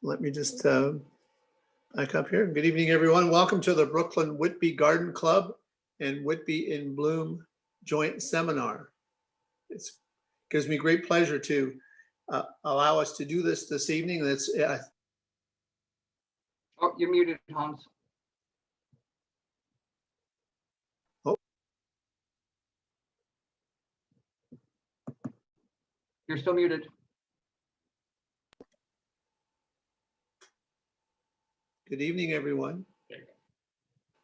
Let me just back up here. Good evening, everyone. Welcome to the Brooklyn Whitby Garden Club and Whitby in Bloom joint seminar. It gives me great pleasure to allow us to do this evening. Oh, you're muted, Hans. Oh. You're still muted. Good evening, everyone.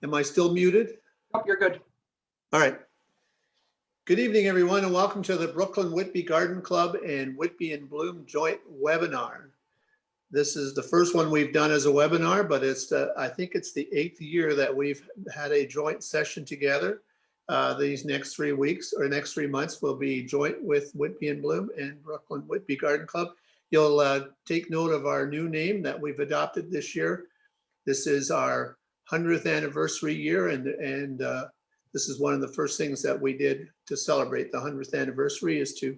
Am I still muted? Oh, you're good. All right. Good evening, everyone, and welcome to the Brooklyn Whitby Garden Club and Whitby in Bloom joint webinar. This is the first one we've done as a webinar, but I think it's the 8th year that we've had a joint session together. These next 3 weeks or next 3 months will be joint with Whitby in Bloom and Brooklyn Whitby Garden Club. You'll take note of our new name that we've adopted this year. This is our 100th anniversary year, and this is one of the first things that we did to celebrate the 100th anniversary is to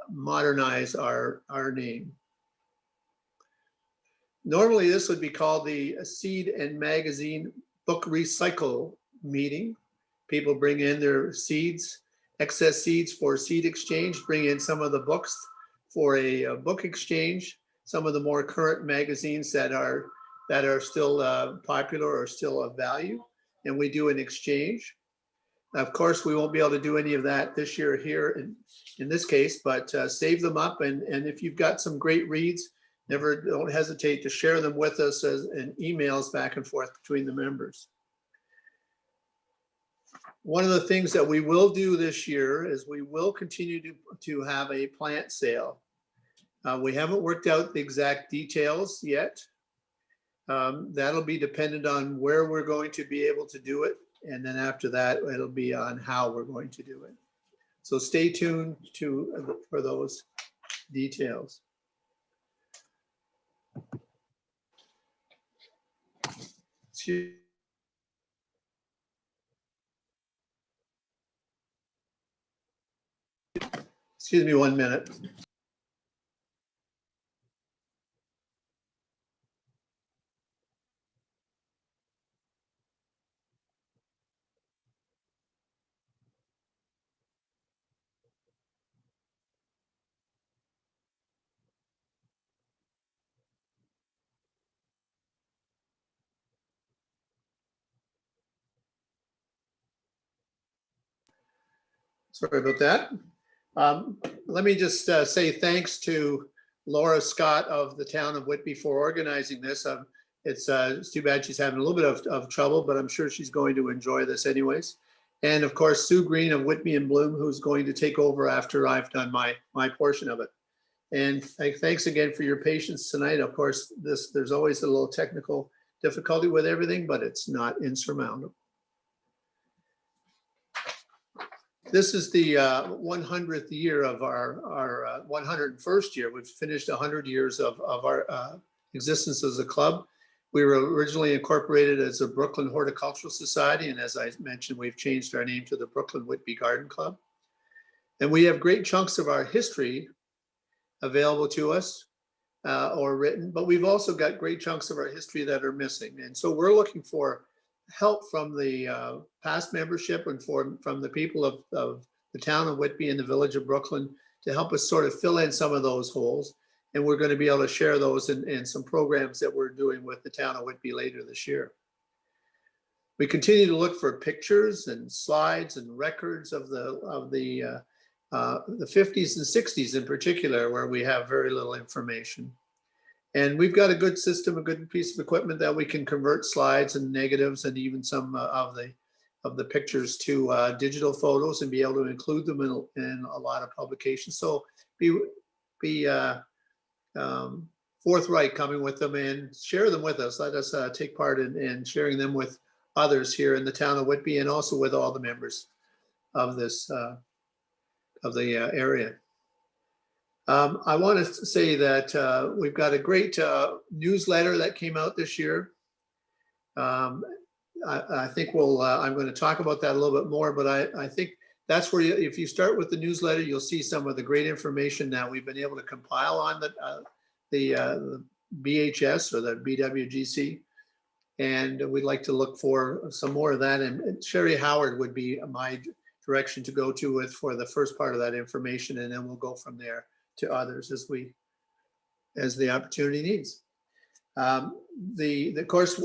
modernize our name. Normally, this would be called the Seed and Magazine Book Recycle Meeting. People bring in their seeds, excess seeds for seed exchange, bring in some of the books for a book exchange, some of the more current magazines that are still popular or still of value, and we do an exchange. Of course, we won't be able to do any of that this year here in this case, but save them up, and if you've got some great reads, don't hesitate to share them with us in emails back and forth between the members. One of the things that we will do this year is we will continue to have a plant sale. We haven't worked out the exact details yet. That'll be dependent on where we're going to be able to do it. And then after that, it'll be on how we're going to do it. So stay tuned for those details. Excuse me 1 minute. Sorry about that. Let me just say thanks to Laura Scott of the town of Whitby for organizing this. It's too bad she's having a little bit of trouble, but I'm sure she's going to enjoy this anyways. And of course, Sue Green of Whitby in Bloom, who's going to take over after I've done my portion of it. And thanks again for your patience tonight. Of course, there's always a little technical difficulty with everything, but it's not insurmountable. This is the 100th year of our 101st year. We've finished 100 years of our existence as a club. We were originally incorporated as a Brooklyn Horticultural Society, and as I mentioned, we've changed our name to the Brooklyn Whitby Garden Club. And we have great chunks of our history available to us or written, but we've also got great chunks of our history that are missing. And so we're looking for help from the past membership and from the people of the town of Whitby and the village of Brooklyn to help us sort of fill in some of those holes. And we're going to be able to share those in some programs that we're doing with the town of Whitby later this year. We continue to look for pictures and slides and records of the 50s and 60s in particular, where we have very little information. And we've got a good system, a good piece of equipment that we can convert slides and negatives and even some of the pictures to digital photos and be able to include them in a lot of publications. So be forthright coming with them and share them with us. Let us take part in sharing them with others here in the town of Whitby and also with all the members of this of the area. I want to say that we've got a great newsletter that came out this year. I think I'm going to talk about that a little bit more, but I think that's where if you start with the newsletter, you'll see some of the great information that we've been able to compile on the BHS or the BWGC. And we'd like to look for some more of that. And Sherry Howard would be my direction to go to with for the first part of that information. And then we'll go from there to others as the opportunity needs. The course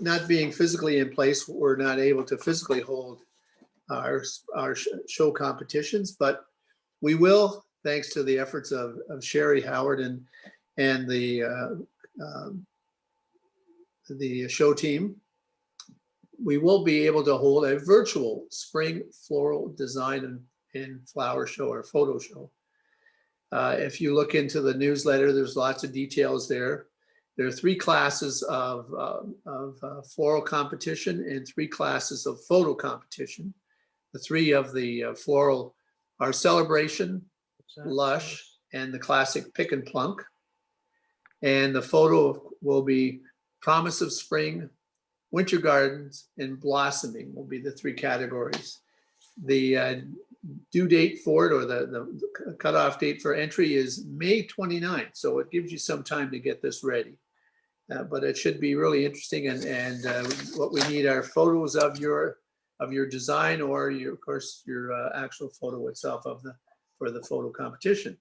not being physically in place, we're not able to physically hold our show competitions, but we will, thanks to the efforts of Sherry Howard and the show team, we will be able to hold a virtual spring floral design and flower show or photo show. If you look into the newsletter, there's lots of details there. There are 3 classes of floral competition and 3 classes of photo competition. The 3 of the floral are Celebration, Lush, and the classic Pick and Plunk. And the photo will be Promise of Spring, Winter Gardens, and Blossoming will be the 3 categories. The due date for it, or the cutoff date for entry, is May 29th. So it gives you some time to get this ready. But it should be really interesting. And what we need are photos of your design, or of course your actual photo itself for the photo competition.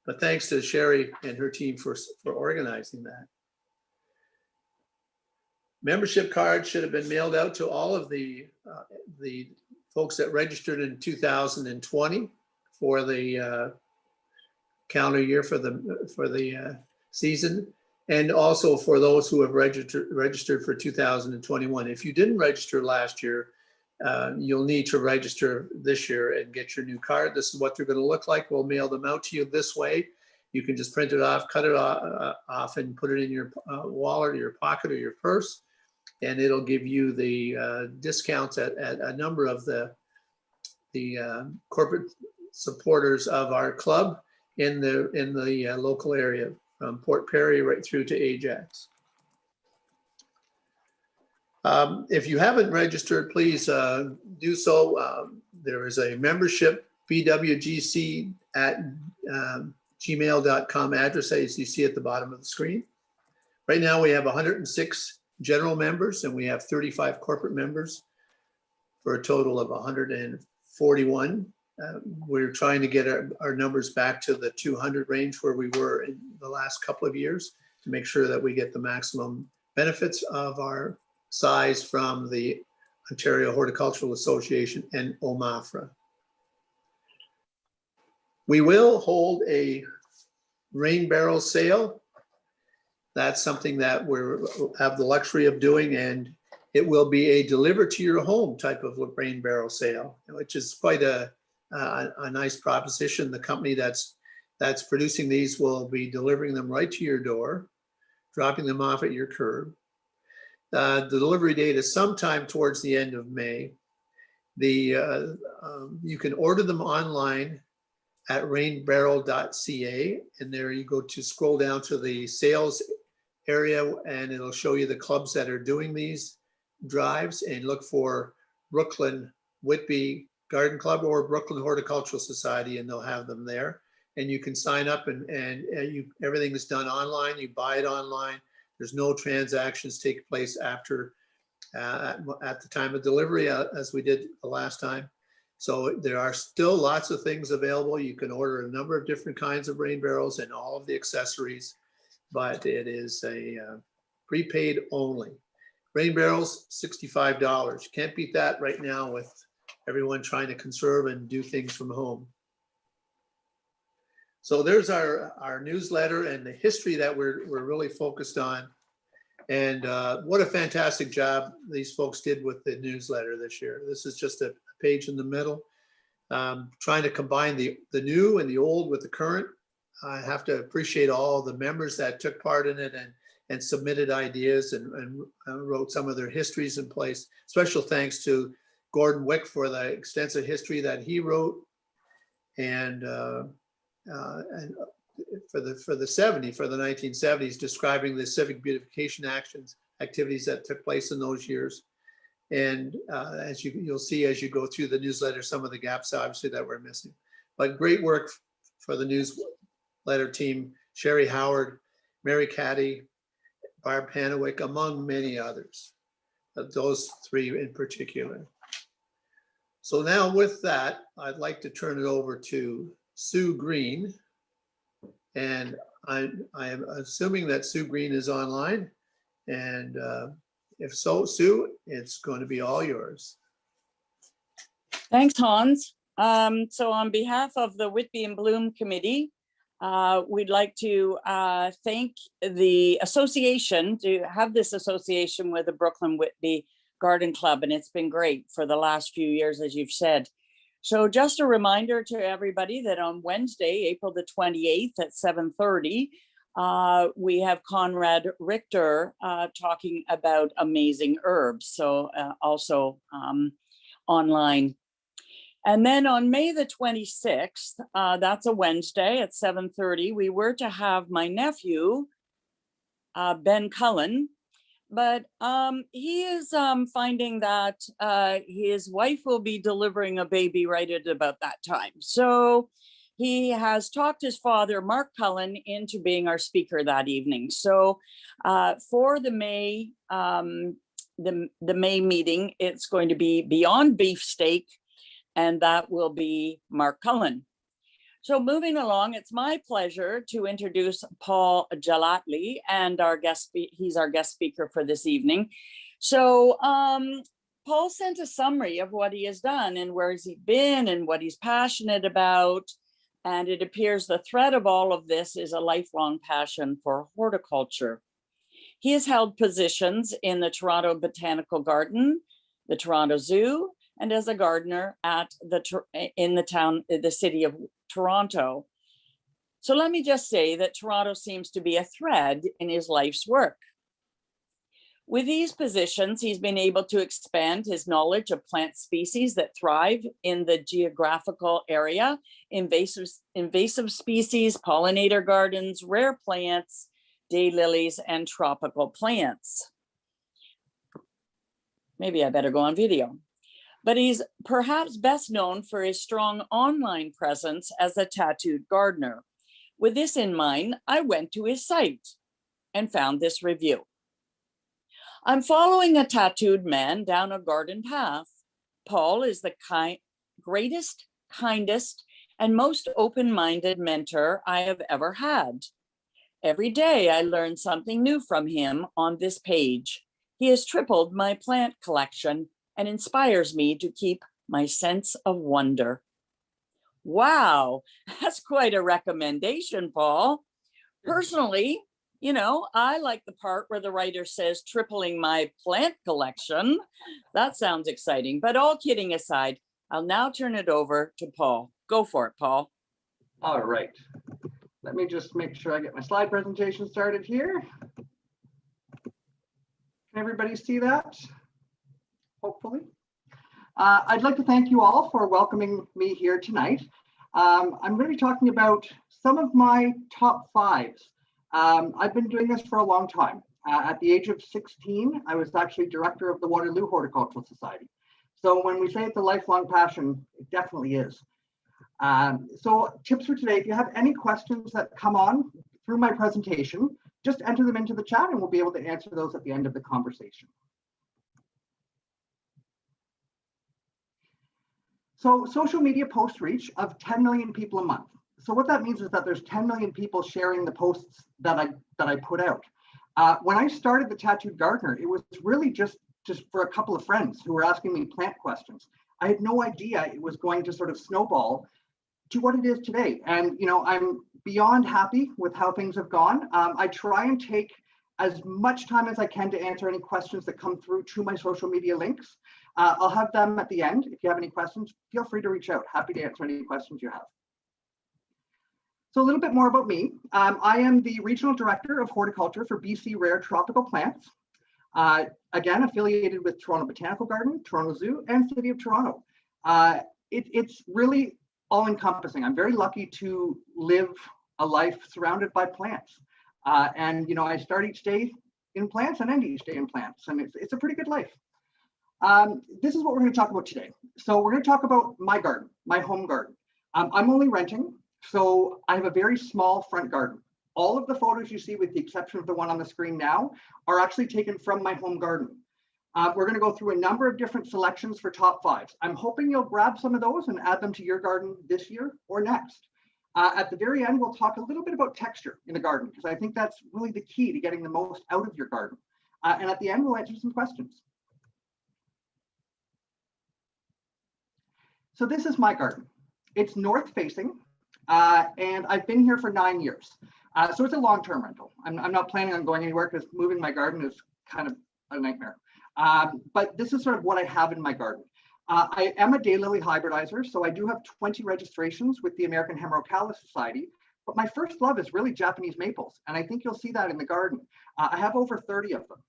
But thanks to Sherry and her team for organizing that. Membership cards should have been mailed out to all of the folks that registered in 2020 for the calendar year for the season, and also for those who have registered for 2021. If you didn't register last year, you'll need to register this year and get your new card. This is what they're going to look like. We'll mail them out to you this way. You can just print it off, cut it off, and put it in your wallet or your pocket or your purse. And it'll give you the discounts at a number of the corporate supporters of our club in the local area, from Port Perry right through to Ajax. If you haven't registered, please do so. There is a membership bwgc at gmail.com address, as you see at the bottom of the screen. Right now we have 106 general members, and we have 35 corporate members for a total of 141. We're trying to get our numbers back to the 200 range where we were in the last couple of years, to make sure that we get the maximum benefits of our size from the Ontario Horticultural Association and OMAFRA. We will hold a rain barrel sale. That's something that we have the luxury of doing, and it will be a deliver to your home type of rain barrel sale, which is quite a nice proposition. The company that's producing these will be delivering them right to your door, dropping them off at your curb. The delivery date is sometime towards the end of May. You can order them online at rainbarrel.ca, and there you go to scroll down to the sales area, and it'll show you the clubs that are doing these drives, and look for Brooklyn Whitby Garden Club or Brooklyn Horticultural Society, and they'll have them there. And you can sign up, and everything is done online. You buy it online. There's no transactions take place after at the time of delivery, as we did the last time. So there are still lots of things available. You can order a number of different kinds of rain barrels and all of the accessories, but it is a prepaid only. Rain barrels, $65. You can't beat that right now with everyone trying to conserve and do things from home. So there's our newsletter and the history that we're really focused on. And what a fantastic job these folks did with the newsletter this year. This is just a page in the middle, trying to combine the new and the old with the current. I have to appreciate all the members that took part in it and submitted ideas and wrote some of their histories in place. Special thanks to Gordon Wick for the extensive history that he wrote, and for the 1970s, describing the civic beautification activities that took place in those years. And as you'll see as you go through the newsletter, some of the gaps obviously that we're missing. But great work for the newsletter team, Sherry Howard, Mary Caddy, Barb Panawick, among many others. Those three in particular. So now with that, I'd like to turn it over to Sue Green. And I am assuming that Sue Green is online. And if so, Sue, it's going to be all yours. Thanks, Hans. So on behalf of the Whitby and Bloom Committee, we'd like to thank the association to have this association with the Brooklyn Whitby Garden Club, and it's been great for the last few years, as you've said. So just a reminder to everybody that on Wednesday, April the 28th at 7:30, we have Conrad Richter talking about amazing herbs, so also online. And then on May the 26th, that's a Wednesday at 7:30, we were to have my nephew, Ben Cullen, but he is finding that his wife will be delivering a baby right at about that time. So he has talked his father, Mark Cullen, into being our speaker that evening. So for the May, the May meeting, it's going to be Beyond Beefsteak, and that will be Mark Cullen. So moving along, it's my pleasure to introduce Paul Gelatli, and our guest, he's our guest speaker for this evening. So Paul sent a summary of what he has done and where he's been and what he's passionate about. And it appears the thread of all of this is a lifelong passion for horticulture. He has held positions in the Toronto Botanical Garden, the Toronto Zoo, and as a gardener at the city of Toronto. So let me just say that Toronto seems to be a thread in his life's work. With these positions, he's been able to expand his knowledge of plant species that thrive in the geographical area, invasive species, pollinator gardens, rare plants, daylilies, and tropical plants. Maybe I better go on video. But he's perhaps best known for his strong online presence as a tattooed gardener. With this in mind, I went to his site and found this review. I'm following a tattooed man down a garden path. Paul is the greatest, kindest, and most open-minded mentor I have ever had. Every day I learn something new from him on this page. He has tripled my plant collection and inspires me to keep my sense of wonder. Wow, that's quite a recommendation, Paul. Personally, you know, I like the part where the writer says tripling my plant collection. That sounds exciting, but all kidding aside, I'll now turn it over to Paul. Go for it, Paul. All right. Let me just make sure I get my slide presentation started here. Can everybody see that? Hopefully. I'd like to thank you all for welcoming me here tonight. I'm going to be talking about some of my top fives. I've been doing this for a long time. At the age of 16, I was actually director of the Waterloo Horticultural Society. So when we say it's a lifelong passion, it definitely is. So tips for today, if you have any questions that come on through my presentation, just enter them into the chat and we'll be able to answer those at the end of the conversation. So social media post reach of 10 million people a month. So what that means is that there's 10 million people sharing the posts that I put out. When I started the Tattooed Gardener, it was really just for a couple of friends who were asking me plant questions. I had no idea it was going to sort of snowball to what it is today. And, you know, I'm beyond happy with how things have gone. I try and take as much time as I can to answer any questions that come through to my social media links. I'll have them at the end. If you have any questions, feel free to reach out. Happy to answer any questions you have. So a little bit more about me. I am the Regional Director of Horticulture for BC Rare Tropical Plants. Again, affiliated with Toronto Botanical Garden, Toronto Zoo, and City of Toronto. It's really all-encompassing. I'm very lucky to live a life surrounded by plants. And, you know, I start each day in plants and end each day in plants, and it's a pretty good life. This is what we're going to talk about today. So we're going to talk about my garden, my home garden. I'm only renting, so I have a very small front garden. All of the photos you see, with the exception of the one on the screen now, are actually taken from my home garden. We're going to go through a number of different selections for top fives. I'm hoping you'll grab some of those and add them to your garden this year or next. At the very end, we'll talk a little bit about texture in the garden, because I think that's really the key to getting the most out of your garden. And at the end, we'll answer some questions. So this is my garden. It's north facing, and I've been here for 9 years. So it's a long-term rental. I'm not planning on going anywhere, because moving my garden is kind of a nightmare. But this is sort of what I have in my garden. I am a daylily hybridizer, so I do have 20 registrations with the American Hemerocallis Society, but my first love is really Japanese maples, and I think you'll see that in the garden. I have over 30 of them.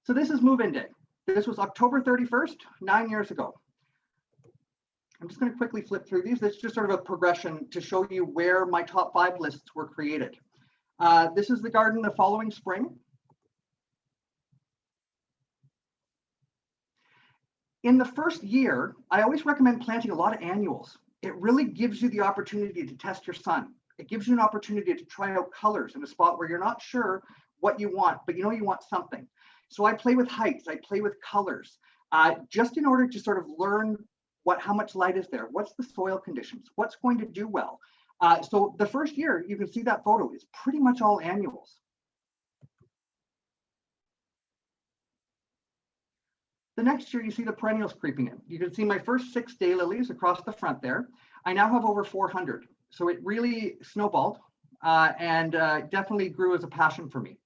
So this is move-in day. This was October 31st, 9 years ago. I'm just going to quickly flip through these. This is just sort of a progression to show you where my top 5 lists were created. This is the garden the following spring. In the first year, I always recommend planting a lot of annuals. It really gives you the opportunity to test your sun. It gives you an opportunity to try out colors in a spot where you're not sure what you want, but you know you want something. So I play with heights, I play with colors, just in order to sort of learn how much light is there, what's the soil conditions, what's going to do well. So the first year, you can see that photo is pretty much all annuals. The next year, you see the perennials creeping in. You can see my first 6 daylilies across the front there. I now have over 400. So it really snowballed and definitely grew as a passion for me.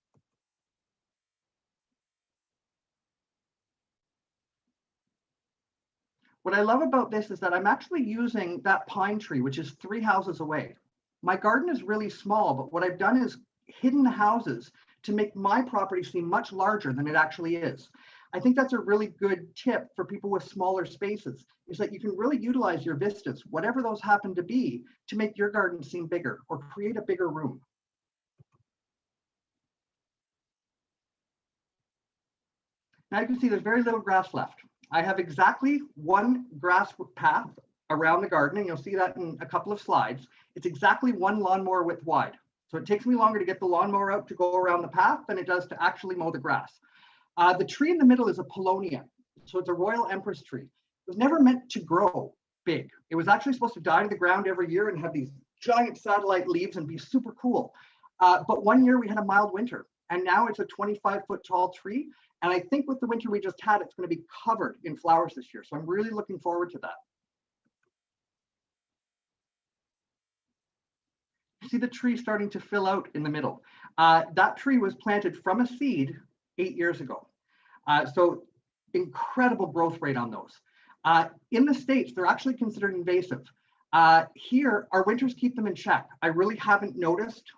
What I love about this is that I'm actually using that pine tree, which is 3 houses away. My garden is really small, but what I've done is hidden the houses to make my property seem much larger than it actually is. I think that's a really good tip for people with smaller spaces, is that you can really utilize your vistas, whatever those happen to be, to make your garden seem bigger or create a bigger room. Now you can see there's very little grass left. I have exactly 1 grass path around the garden, and you'll see that in a couple of slides. It's exactly 1 lawnmower width wide. So it takes me longer to get the lawnmower out to go around the path than it does to actually mow the grass. The tree in the middle is a Paulownia. So it's a Royal Empress tree. It was never meant to grow big. It was actually supposed to die to the ground every year and have these giant satellite leaves and be super cool. But one year we had a mild winter, and now it's a 25-foot tall tree. And I think with the winter we just had, it's going to be covered in flowers this year. So I'm really looking forward to that. See the tree starting to fill out in the middle. That tree was planted from a seed 8 years ago. So incredible growth rate on those. In the States, they're actually considered invasive. Here, our winters keep them in check. I really haven't noticed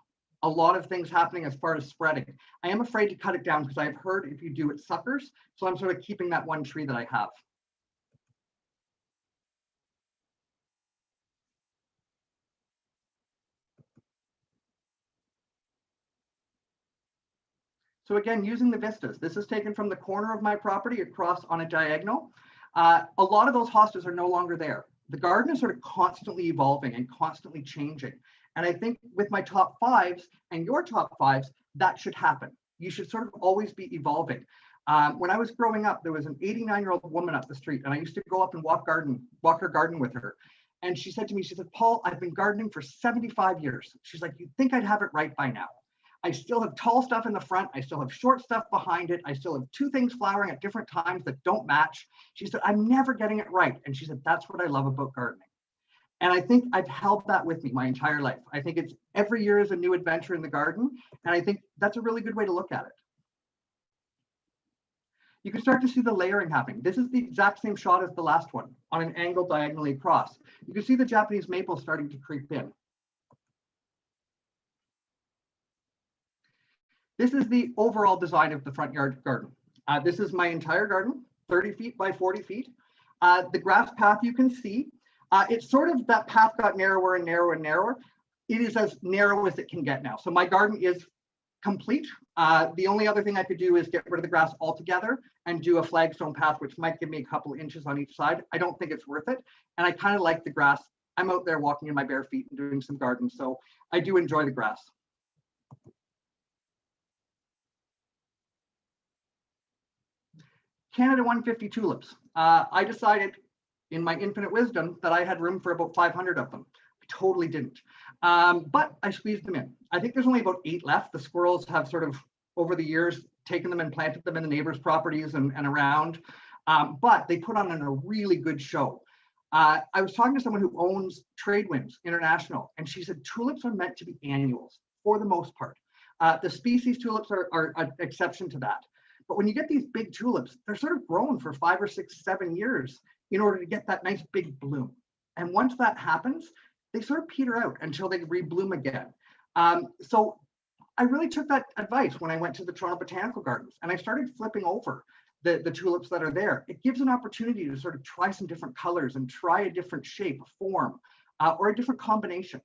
a lot of things happening as far as spreading. I am afraid to cut it down because I've heard if you do, it suckers. So I'm sort of keeping that 1 tree that I have. So again, using the vistas, this is taken from the corner of my property across on a diagonal. A lot of those hostas are no longer there. The garden is sort of constantly evolving and constantly changing. And I think with my top 5s and your top 5s, that should happen. You should sort of always be evolving. When I was growing up, there was an 89-year-old woman up the street, and I used to go up and walk her garden with her. And she said to me, she said, "Paul, I've been gardening for 75 years. She's like, you'd think I'd have it right by now. I still have tall stuff in the front. I still have short stuff behind it. I still have 2 things flowering at different times that don't match." She said, "I'm never getting it right." And she said, "That's what I love about gardening." And I think I've held that with me my entire life. I think it's every year is a new adventure in the garden. And I think that's a really good way to look at it. You can start to see the layering happening. This is the exact same shot as the last one on an angle diagonally across. You can see the Japanese maple starting to creep in. This is the overall design of the front yard garden. This is my entire garden, 30 feet by 40 feet. The grass path you can see, it's sort of, that path got narrower and narrower and narrower. It is as narrow as it can get now. So my garden is complete. The only other thing I could do is get rid of the grass altogether and do a flagstone path, which might give me a couple inches on each side. I don't think it's worth it. And I kind of like the grass I'm out there walking in my bare feet and doing some gardening. So I do enjoy the grass. Canada 150 tulips. I decided in my infinite wisdom that I had room for about 500 of them. I totally didn't, but I squeezed them in. I think there's only about 8 left. The squirrels have sort of over the years taken them and planted them in the neighbors' properties and around, but they put on a really good show. I was talking to someone who owns Tradewinds International, and she said tulips are meant to be annuals for the most part. The species tulips are an exception to that. But when you get these big tulips, they're sort of grown for 5 or 6, 7 years in order to get that nice big bloom. And once that happens, they sort of peter out until they rebloom again. So I really took that advice when I went to the Toronto Botanical Gardens and I started flipping over the tulips that are there. It gives an opportunity to sort of try some different colors and try a different shape, form, or a different combination.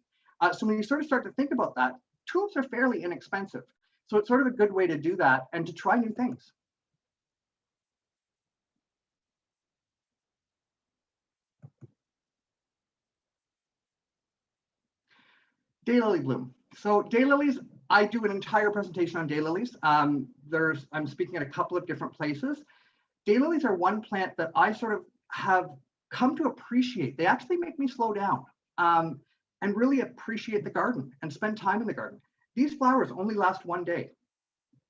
So when you sort of start to think about that, tulips are fairly inexpensive. So it's sort of a good way to do that and to try new things. Daylily bloom. So daylilies, I do an entire presentation on daylilies. I'm speaking at a couple of different places. Daylilies are one plant that I sort of have come to appreciate. They actually make me slow down and really appreciate the garden and spend time in the garden. These flowers only last one day.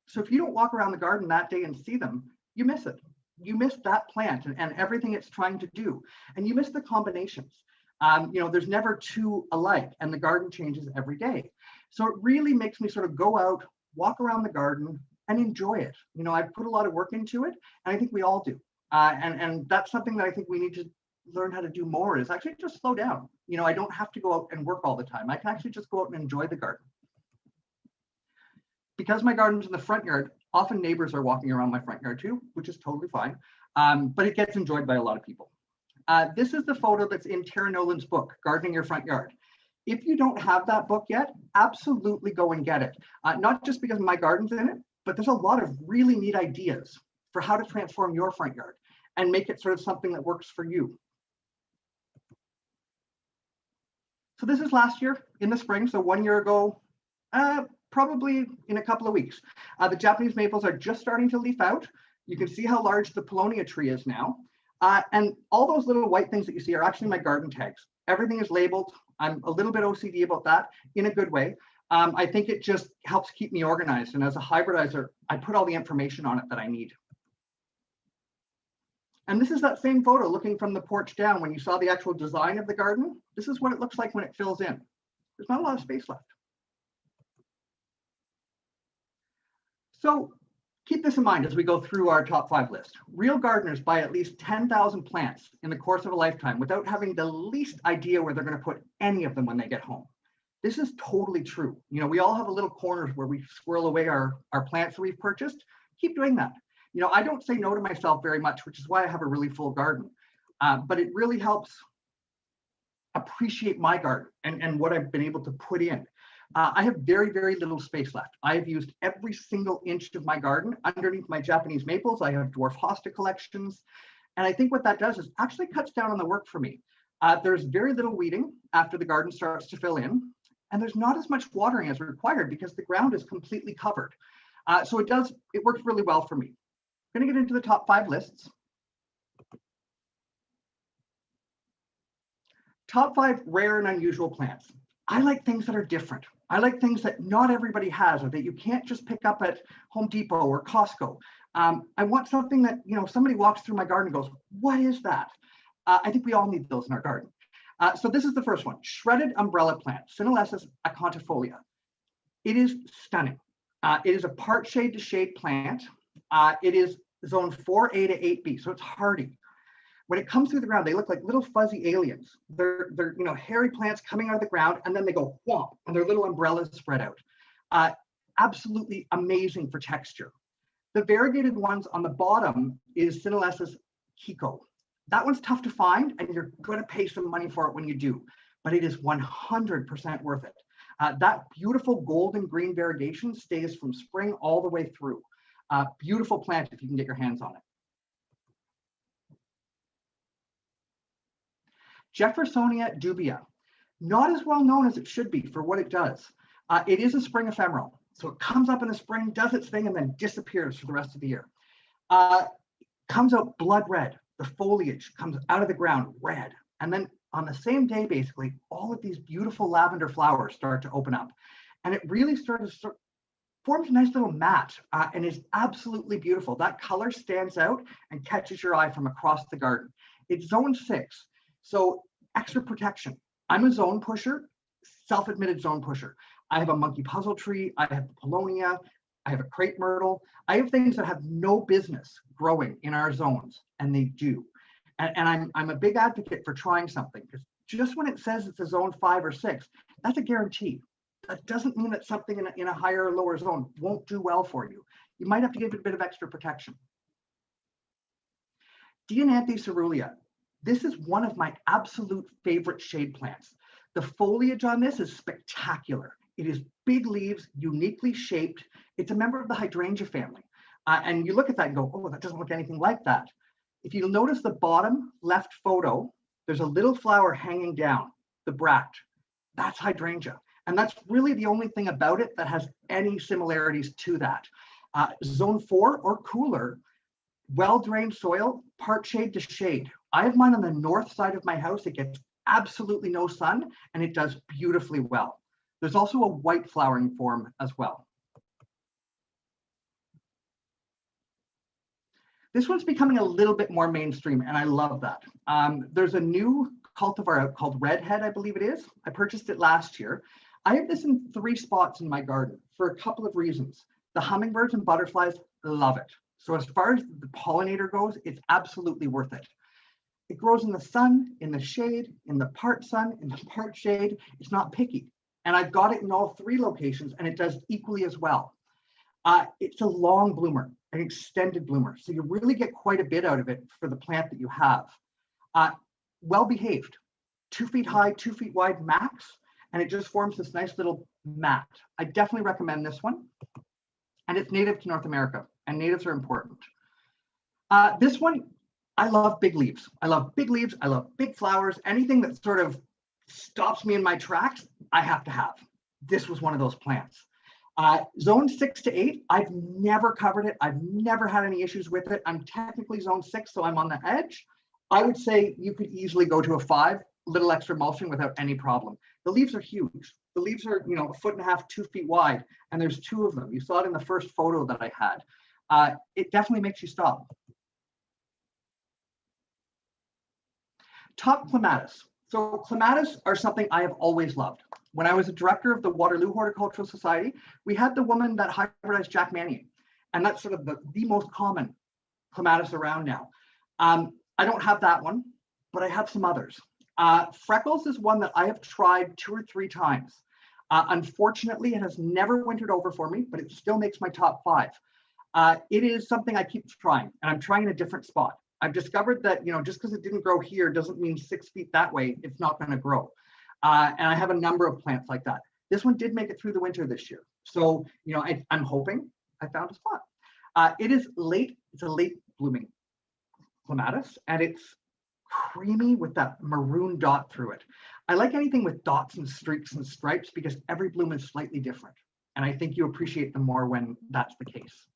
So if you don't walk around the garden that day and see them, you miss it. You miss that plant and everything it's trying to do. And you miss the combinations. There's never two alike and the garden changes every day. So it really makes me sort of go out, walk around the garden and enjoy it. I've put a lot of work into it and I think we all do. And that's something that I think we need to learn how to do more is actually just slow down. I don't have to go out and work all the time. I can actually just go out and enjoy the garden. Because my garden's in the front yard, often neighbors are walking around my front yard too, which is totally fine, but it gets enjoyed by a lot of people. This is the photo that's in Tara Nolan's book, Gardening Your Front Yard. If you don't have that book yet, absolutely go and get it. Not just because my garden's in it, but there's a lot of really neat ideas for how to transform your front yard and make it sort of something that works for you. So this is last year in the spring, so 1 year ago, probably in a couple of weeks. The Japanese maples are just starting to leaf out. You can see how large the Paulownia tree is now. And all those little white things that you see are actually my garden tags. Everything is labeled. I'm a little bit OCD about that in a good way. I think it just helps keep me organized. And as a hybridizer, I put all the information on it that I need. And this is that same photo looking from the porch down when you saw the actual design of the garden. This is what it looks like when it fills in. There's not a lot of space left. So keep this in mind as we go through our top 5 list. Real gardeners buy at least 10,000 plants in the course of a lifetime without having the least idea where they're going to put any of them when they get home. This is totally true. We all have a little corners where we squirrel away our plants that we've purchased. Keep doing that. I don't say no to myself very much, which is why I have a really full garden. But it really helps appreciate my garden and what I've been able to put in. I have very, very little space left. I have used every single inch of my garden. Underneath my Japanese maples, I have dwarf hosta collections. And I think what that does is actually cuts down on the work for me. There's very little weeding after the garden starts to fill in. And there's not as much watering as required because the ground is completely covered. So it works really well for me. I'm going to get into the top 5 lists. Top 5 rare and unusual plants. I like things that are different. I like things that not everybody has or that you can't just pick up at Home Depot or Costco. I want something that, somebody walks through my garden and goes, what is that? I think we all need those in our garden. So this is the first one, shredded umbrella plant, Sinolessus acontifolia. It is stunning. It is a part shade to shade plant. It is zone 4A to 8B, so it's hardy. When it comes through the ground, they look like little fuzzy aliens. They're hairy plants coming out of the ground, and then they go whomp, and their little umbrellas spread out. Absolutely amazing for texture. The variegated ones on the bottom is Sinolessus Kiko. That one's tough to find, and you're going to pay some money for it when you do, but it is 100% worth it. That beautiful golden green variegation stays from spring all the way through. Beautiful plant if you can get your hands on it. Jeffersonia dubia, not as well known as it should be for what it does. It is a spring ephemeral. So it comes up in the spring, does its thing, and then disappears for the rest of the year. Comes out blood red. The foliage comes out of the ground red. And then on the same day, basically, all of these beautiful lavender flowers start to open up. And it really forms a nice little mat and is absolutely beautiful. That color stands out and catches your eye from across the garden. It's zone 6, so extra protection. I'm a zone pusher, self-admitted zone pusher. I have a monkey puzzle tree, I have paulownia, I have a crepe myrtle. I have things that have no business growing in our zones, and they do. And I'm a big advocate for trying something, because just when it says it's a zone 5 or 6, that's a guarantee. That doesn't mean that something in a higher or lower zone won't do well for you. You might have to give it a bit of extra protection. Diananthe cerulean. This is one of my absolute favorite shade plants. The foliage on this is spectacular. It is big leaves, uniquely shaped. It's a member of the hydrangea family. And you look at that and go, oh, that doesn't look anything like that. If you notice the bottom left photo, there's a little flower hanging down, the bract. That's hydrangea. And that's really the only thing about it that has any similarities to that. Zone 4 or cooler, well-drained soil, part shade to shade. I have mine on the north side of my house. It gets absolutely no sun, and it does beautifully well. There's also a white flowering form as well. This one's becoming a little bit more mainstream, and I love that. There's a new cultivar out called Redhead, I believe it is. I purchased it last year. I have this in 3 spots in my garden for a couple of reasons. The hummingbirds and butterflies love it. So as far as the pollinator goes, it's absolutely worth it. It grows in the sun, in the shade, in the part sun, in the part shade. It's not picky. And I've got it in all 3 locations, and it does equally as well. It's a long bloomer, an extended bloomer. So you really get quite a bit out of it for the plant that you have. Well behaved, 2 feet high, 2 feet wide max, and it just forms this nice little mat. I definitely recommend this one. And it's native to North America, and natives are important. This one, I love big leaves. I love big leaves. I love big flowers. Anything that sort of stops me in my tracks, I have to have. This was one of those plants. Zone 6 to 8, I've never covered it. I've never had any issues with it. I'm technically zone 6, so I'm on the edge. I would say you could easily go to a 5, little extra mulching without any problem. The leaves are huge. The leaves are, 1.5 feet, 2 feet wide, and there's 2 of them. You saw it in the first photo that I had. It definitely makes you stop. Top clematis. So clematis are something I have always loved. When I was a director of the Waterloo Horticultural Society, we had the woman that hybridized Jack Mannion, and that's sort of the most common clematis around now. I don't have that one, but I have some others. Freckles is one that I have tried 2 or 3 times. Unfortunately, it has never wintered over for me, but it still makes my top 5. It is something I keep trying, and I'm trying in a different spot. I've discovered that, just because it didn't grow here doesn't mean 6 feet that way, it's not going to grow. And I have a number of plants like that. This one did make it through the winter this year. So, I'm hoping I found a spot. It's a late blooming clematis, and it's creamy with that maroon dot through it. I like anything with dots and streaks and stripes because every bloom is slightly different. And I think you appreciate them more when that's the case.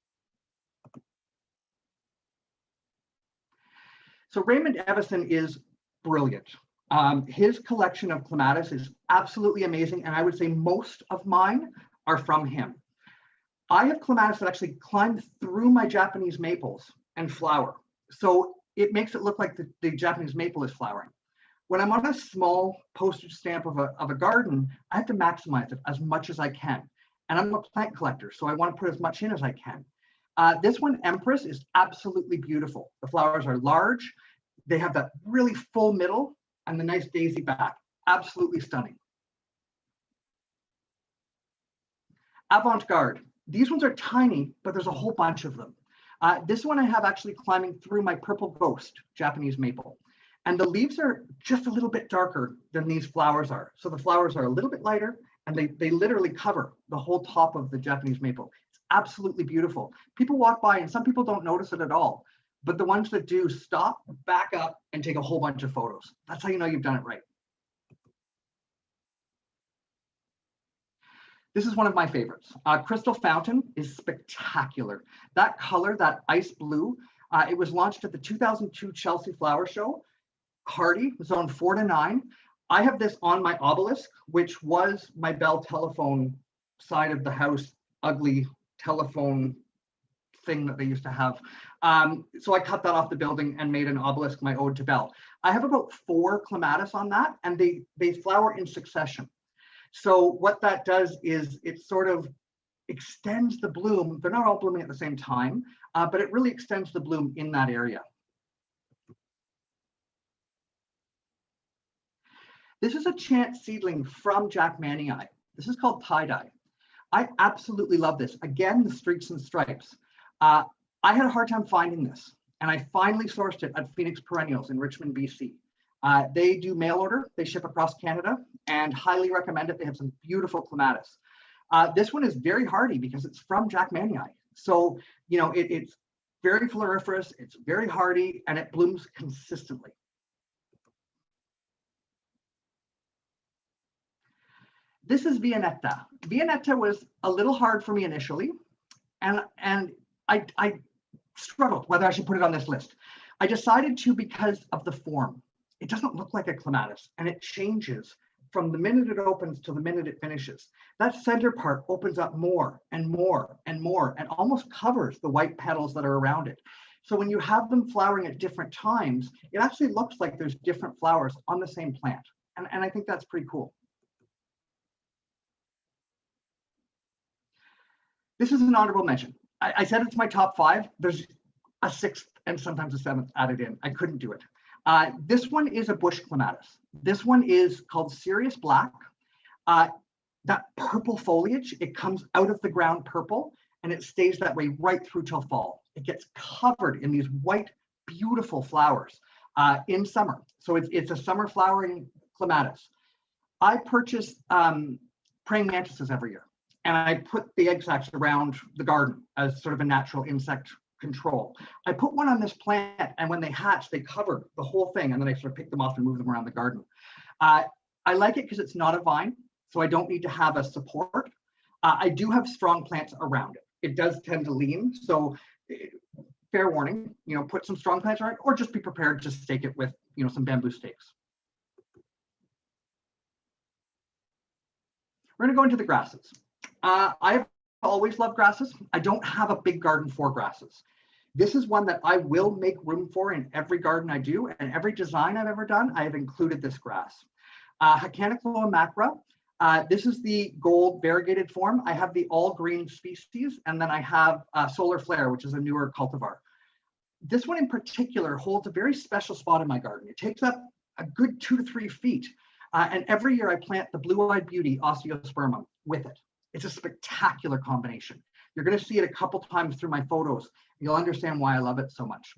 So Raymond Evison is brilliant. His collection of clematis is absolutely amazing. And I would say most of mine are from him. I have clematis that actually climb through my Japanese maples and flower. So it makes it look like the Japanese maple is flowering. When I'm on a small postage stamp of a garden, I have to maximize it as much as I can. And I'm a plant collector, so I want to put as much in as I can. This one, Empress, is absolutely beautiful. The flowers are large. They have that really full middle and the nice daisy back. Absolutely stunning. Avant-garde. These ones are tiny, but there's a whole bunch of them. This one I have actually climbing through my purple ghost Japanese maple. And the leaves are just a little bit darker than these flowers are. So the flowers are a little bit lighter, and they literally cover the whole top of the Japanese maple. It's absolutely beautiful. People walk by and some people don't notice it at all. but the ones that do stop, back up, and take a whole bunch of photos. That's how you know you've done it right. This is one of my favorites. Crystal Fountain is spectacular. That color, that ice blue, it was launched at the 2002 Chelsea Flower Show. Hardy, zone 4 to 9. I have this on my obelisk, which was my Bell telephone side of the house, ugly telephone thing that they used to have. So I cut that off the building and made an obelisk, my ode to Bell. I have about 4 clematis on that, and they flower in succession. So what that does is it sort of extends the bloom. They're not all blooming at the same time, but it really extends the bloom in that area. This is a chance seedling from Jack Mannii. This is called tie-dye. I absolutely love this. Again, the streaks and stripes. I had a hard time finding this, and I finally sourced it at Phoenix Perennials in Richmond, BC. They do mail order, they ship across Canada, and highly recommend it. They have some beautiful clematis. This one is very hardy because it's from Jack Mannii. So, you know, it's very floriferous, it's very hardy, and it blooms consistently. This is Vianetta. Vianetta was a little hard for me initially, and I struggled whether I should put it on this list. I decided to because of the form. It doesn't look like a clematis, and it changes from the minute it opens to the minute it finishes. That center part opens up more and more and more and almost covers the white petals that are around it. So when you have them flowering at different times, it actually looks like there's different flowers on the same plant. And I think that's pretty cool. This is an honorable mention. I said it's my top 5. There's a 6th and sometimes a 7th added in. I couldn't do it. This one is a bush clematis. This one is called Sirius Black. That purple foliage, it comes out of the ground purple and it stays that way right through till fall. It gets covered in these white, beautiful flowers in summer. So it's a summer flowering clematis. I purchase praying mantises every year, and I put the egg sacs around the garden as sort of a natural insect control. I put one on this plant, and when they hatch, they cover the whole thing, and then I sort of pick them off and move them around the garden. I like it because it's not a vine, so I don't need to have a support. I do have strong plants around it. It does tend to lean, so fair warning, you know, put some strong plants around it, or just be prepared to stake it with, you know, some bamboo stakes. We're going to go into the grasses. I've always loved grasses. I don't have a big garden for grasses. This is one that I will make room for in every garden I do, and every design I've ever done, I have included this grass. Hacanicloa macra. This is the gold variegated form. I have the all green species, and then I have Solar Flare, which is a newer cultivar. This one in particular holds a very special spot in my garden. It takes up a good 2 to 3 feet. And every year I plant the blue-eyed beauty osteospermum with it. It's a spectacular combination. You're going to see it a couple times through my photos. You'll understand why I love it so much.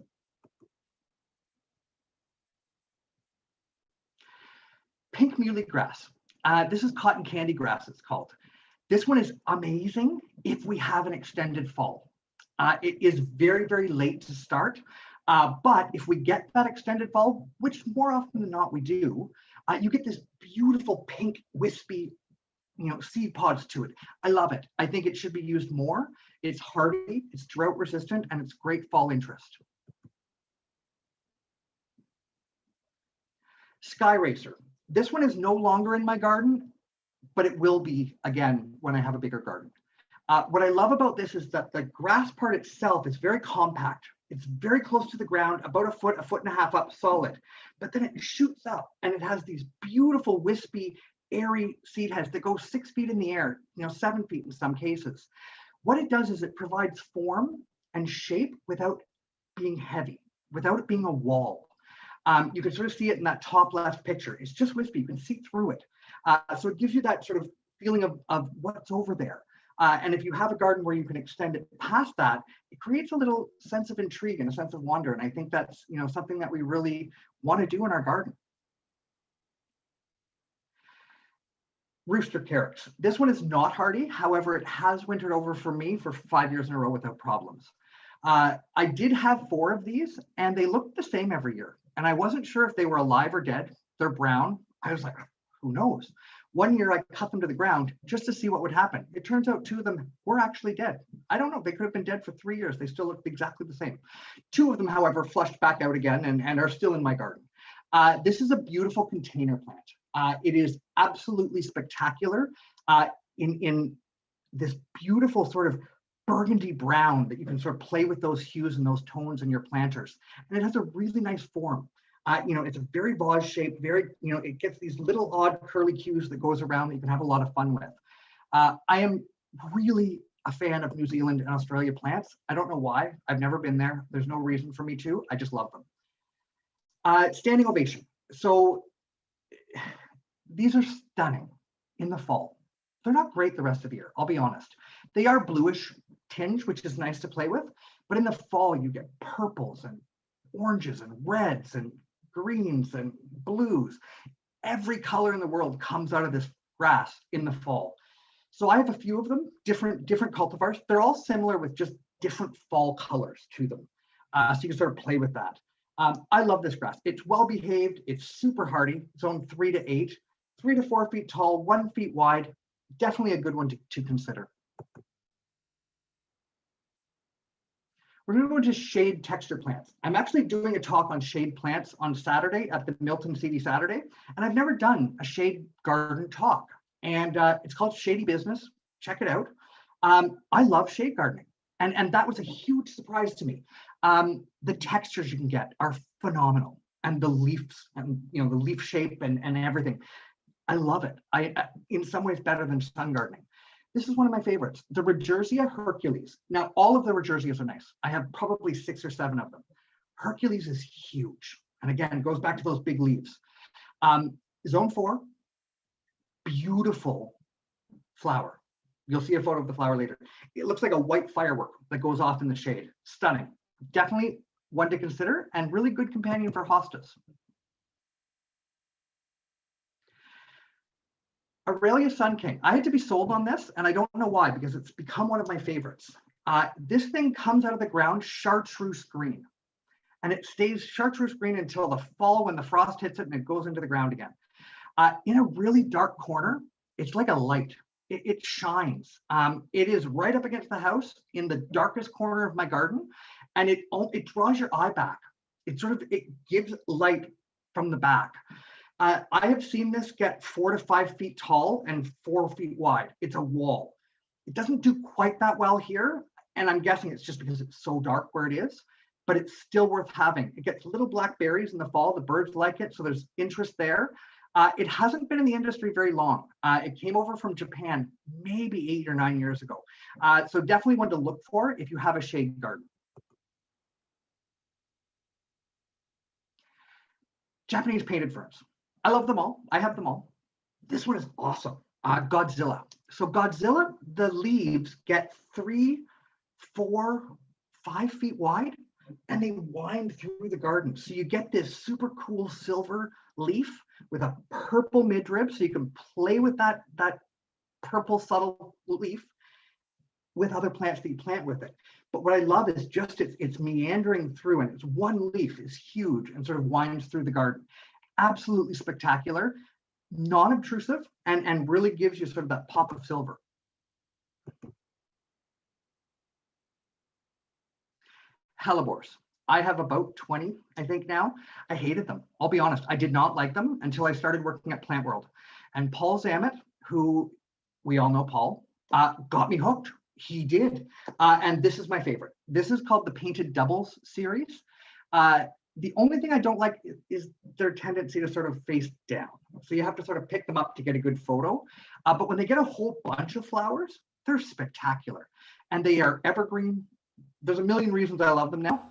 Pink muley grass. This is cotton candy grass, it's called. This one is amazing if we have an extended fall. It is very, very late to start. But if we get that extended fall, which more often than not we do, you get this beautiful pink wispy, you know, seed pods to it. I love it. I think it should be used more. It's hardy, it's drought resistant, and it's great fall interest. Sky Racer. This one is no longer in my garden, but it will be again when I have a bigger garden. What I love about this is that the grass part itself is very compact. It's very close to the ground, about a foot and a half up solid, but then it shoots up and it has these beautiful wispy, airy seed heads that go 6 feet in the air, you know, 7 feet in some cases. What it does is it provides form and shape without being heavy, without it being a wall. You can sort of see it in that top left picture. It's just wispy, you can see through it. So it gives you that sort of feeling of what's over there. And if you have a garden where you can extend it past that, it creates a little sense of intrigue and a sense of wonder. And I think that's, you know, something that we really want to do in our garden. Rooster carrots. This one is not hardy. However, it has wintered over for me for 5 years in a row without problems. I did have 4 of these, and they looked the same every year. And I wasn't sure if they were alive or dead. They're brown. I was like, who knows? One year I cut them to the ground just to see what would happen. It turns out 2 of them were actually dead. I don't know. They could have been dead for 3 years. They still looked exactly the same. 2 of them, however, flushed back out again and are still in my garden. This is a beautiful container plant. It is absolutely spectacular in this beautiful sort of burgundy brown that you can sort of play with those hues and those tones in your planters. And it has a really nice form. It's a very vase shape, it gets these little odd curly cues that goes around that you can have a lot of fun with. I am really a fan of New Zealand and Australia plants. I don't know why. I've never been there. There's no reason for me to. I just love them. Standing ovation. So these are stunning in the fall. They're not great the rest of the year, I'll be honest. They are bluish tinge, which is nice to play with. But in the fall, you get purples and oranges and reds and greens and blues. Every color in the world comes out of this grass in the fall. So I have a few of them, different cultivars. They're all similar with just different fall colors to them. So you can sort of play with that. I love this grass. It's well behaved. It's super hardy. Zone 3 to 8, 3 to 4 feet tall, 1 feet wide. Definitely a good one to consider. We're going to go into shade texture plants. I'm actually doing a talk on shade plants on Saturday at the Milton CD Saturday, and I've never done a shade garden talk. And it's called Shady Business. Check it out. I love shade gardening, and that was a huge surprise to me. The textures you can get are phenomenal, and the leaves, and the leaf shape and everything. I love it. In some ways better than sun gardening. This is one of my favorites, the Regerzia Hercules. Now, all of the Regerzias are nice. I have probably 6 or 7 of them. Hercules is huge. And again, it goes back to those big leaves. Zone 4, beautiful flower. You'll see a photo of the flower later. It looks like a white firework that goes off in the shade. Stunning. Definitely one to consider and really good companion for hostas. Aurelia Sun King. I had to be sold on this, and I don't know why, because it's become one of my favorites. This thing comes out of the ground chartreuse green, and it stays chartreuse green until the fall when the frost hits it and it goes into the ground again. In a really dark corner, it's like a light. It shines. It is right up against the house in the darkest corner of my garden, and it draws your eye back. It gives light from the back. I have seen this get 4 to 5 feet tall and 4 feet wide. It's a wall. It doesn't do quite that well here, and I'm guessing it's just because it's so dark where it is, but it's still worth having. It gets little black berries in the fall. The birds like it, so there's interest there. It hasn't been in the industry very long. It came over from Japan maybe 8 or 9 years ago. So definitely one to look for if you have a shade garden. Japanese painted ferns. I love them all. I have them all. This one is awesome. Godzilla. So Godzilla, the leaves get 3, 4, 5 feet wide, and they wind through the garden. So you get this super cool silver leaf with a purple midrib, so you can play with that purple subtle leaf with other plants that you plant with it. But what I love is just it's meandering through, and it's one leaf is huge and sort of winds through the garden. Absolutely spectacular, non-obtrusive, and really gives you sort of that pop of silver. Hellebores. I have about 20, I think now. I hated them. I'll be honest. I did not like them until I started working at Plant World. And Paul Zammit, who we all know Paul, got me hooked. He did. And this is my favorite. This is called the Painted Doubles series. The only thing I don't like is their tendency to sort of face down. So you have to sort of pick them up to get a good photo. But when they get a whole bunch of flowers, they're spectacular. And they are evergreen. There's a million reasons I love them now.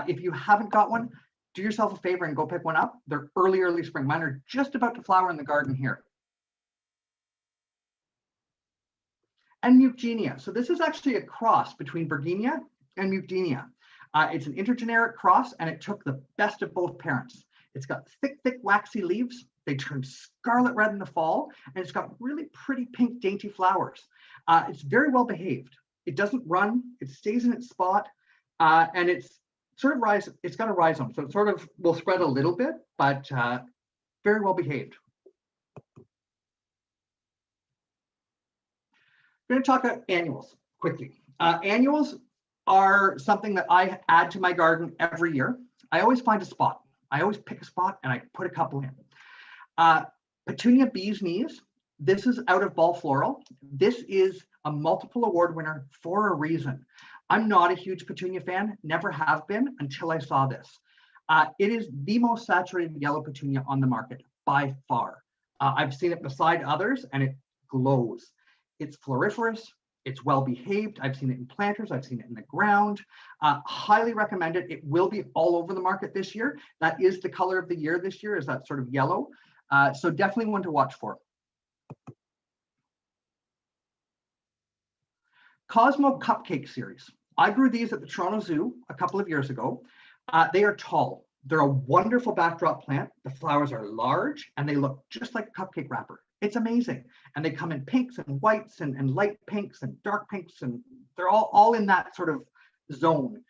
If you haven't got one, do yourself a favor and go pick one up. They're early spring. Mine are just about to flower in the garden here. And Mukgenia. So this is actually a cross between Virginia and Mukgenia. It's an intergeneric cross, and it took the best of both parents. It's got thick, waxy leaves. They turn scarlet red in the fall, and it's got really pretty pink, dainty flowers. It's very well behaved. It doesn't run. It stays in its spot. And it's sort of it's got a rhizome, so it sort of will spread a little bit, but very well behaved. I'm going to talk about annuals quickly. Annuals are something that I add to my garden every year. I always find a spot. I always pick a spot and I put a couple in. Petunia Bee's Knees. This is out of Ball Floral. This is a multiple award winner for a reason. I'm not a huge petunia fan, never have been until I saw this. It is the most saturated yellow petunia on the market by far. I've seen it beside others and it glows. It's floriferous, it's well behaved. I've seen it in planters, I've seen it in the ground. Highly recommend it. It will be all over the market this year. That is the color of the year this year, is that sort of yellow. So definitely one to watch for. Cosmo Cupcake Series. I grew these at the Toronto Zoo a couple of years ago. They are tall. They're a wonderful backdrop plant. The flowers are large and they look just like a cupcake wrapper. It's amazing. And they come in pinks and whites and light pinks and dark pinks, and they're all in that sort of zone.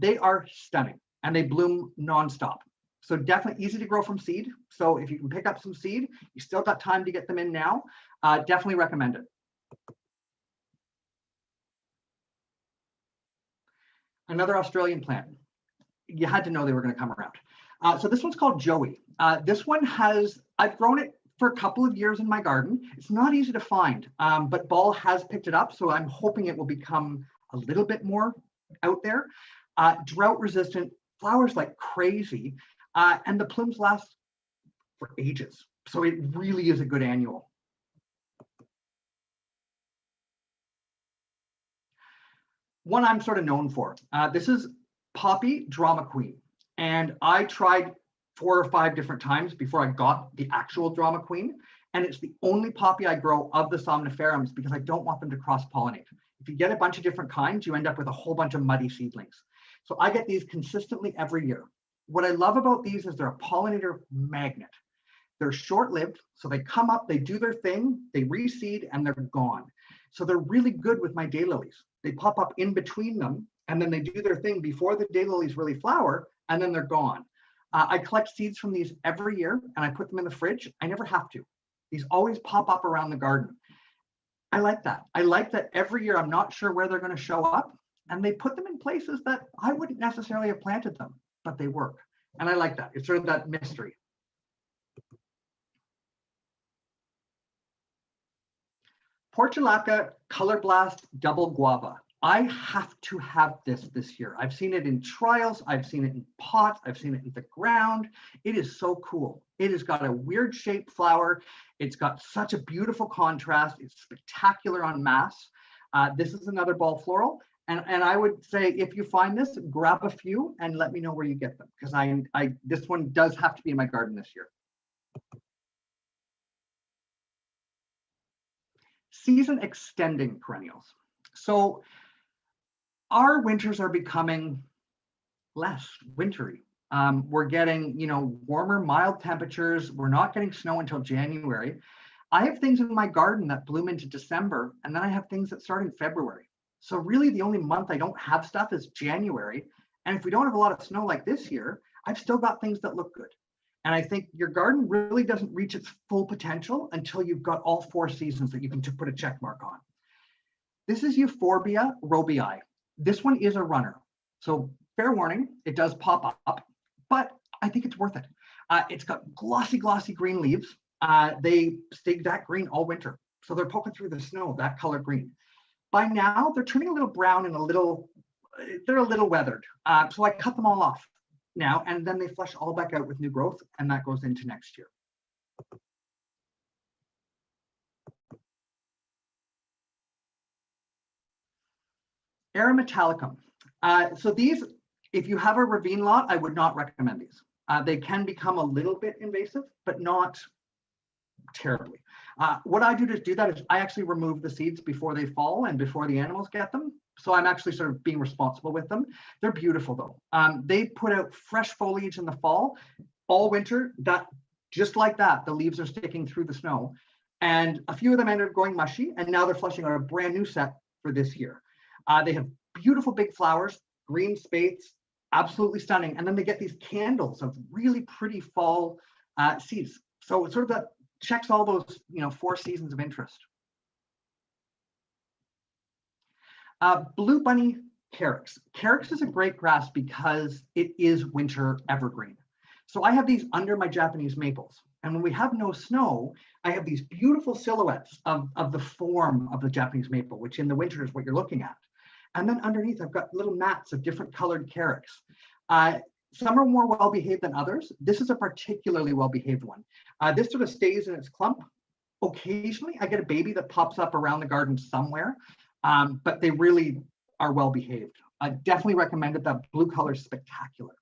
They are stunning and they bloom nonstop. So definitely easy to grow from seed. So if you can pick up some seed, you still got time to get them in now. Definitely recommend it. Another Australian plant. You had to know they were going to come around. So this one's called Joey. This one I've grown it for a couple of years in my garden. It's not easy to find, but Ball has picked it up. So I'm hoping it will become a little bit more out there. Drought resistant, flowers like crazy, and the plumes last for ages. So it really is a good annual. One I'm sort of known for. This is Poppy Drama Queen. And I tried 4 or 5 different times before I got the actual Drama Queen. And it's the only poppy I grow of the somniferums because I don't want them to cross-pollinate. If you get a bunch of different kinds, you end up with a whole bunch of muddy seedlings. So I get these consistently every year. What I love about these is they're a pollinator magnet. They're short-lived, so they come up, they do their thing, they reseed, and they're gone. So they're really good with my daylilies. They pop up in between them, and then they do their thing before the daylilies really flower, and then they're gone. I collect seeds from these every year, and I put them in the fridge. I never have to. These always pop up around the garden. I like that. I like that every year I'm not sure where they're going to show up, and they put them in places that I wouldn't necessarily have planted them, but they work. And I like that. It's sort of that mystery. Portulaca Color Blast Double Guava. I have to have this year. I've seen it in trials. I've seen it in pots. I've seen it in the ground. It is so cool. It has got a weird shaped flower. It's got such a beautiful contrast. It's spectacular on mass. This is another Ball Floral. And I would say if you find this, grab a few and let me know where you get them, because this one does have to be in my garden this year. Season extending perennials. So our winters are becoming less wintry. We're getting, warmer, mild temperatures. We're not getting snow until January. I have things in my garden that bloom into December, and then I have things that start in February. So really the only month I don't have stuff is January. And if we don't have a lot of snow like this year, I've still got things that look good. And I think your garden really doesn't reach its full potential until you've got all 4 seasons that you can put a check mark on. This is Euphorbia robii. This one is a runner. So fair warning, it does pop up, but I think it's worth it. It's got glossy green leaves. They stay that green all winter. So they're poking through the snow, that color green. By now, they're turning a little brown and they're a little weathered. So I cut them all off now, and then they flush all back out with new growth, and that goes into next year. Arometallicum. So these, if you have a ravine lot, I would not recommend these. They can become a little bit invasive, but not terribly. What I do to do that is I actually remove the seeds before they fall and before the animals get them. So I'm actually sort of being responsible with them. They're beautiful though. They put out fresh foliage in the fall, all winter, just like that, the leaves are sticking through the snow. And a few of them ended up going mushy, and now they're flushing out a brand new set for this year. They have beautiful big flowers. green spates, absolutely stunning. And then they get these candles of really pretty fall seeds. So it sort of that checks all those, 4 seasons of interest. Blue bunny carex. Carex is a great grass because it is winter evergreen. So I have these under my Japanese maples. And when we have no snow, I have these beautiful silhouettes of the form of the Japanese maple, which in the winter is what you're looking at. And then underneath, I've got little mats of different colored carex. Some are more well-behaved than others. This is a particularly well-behaved one. This sort of stays in its clump. Occasionally, I get a baby that pops up around the garden somewhere, but they really are well-behaved. I definitely recommend it. That blue color is spectacular.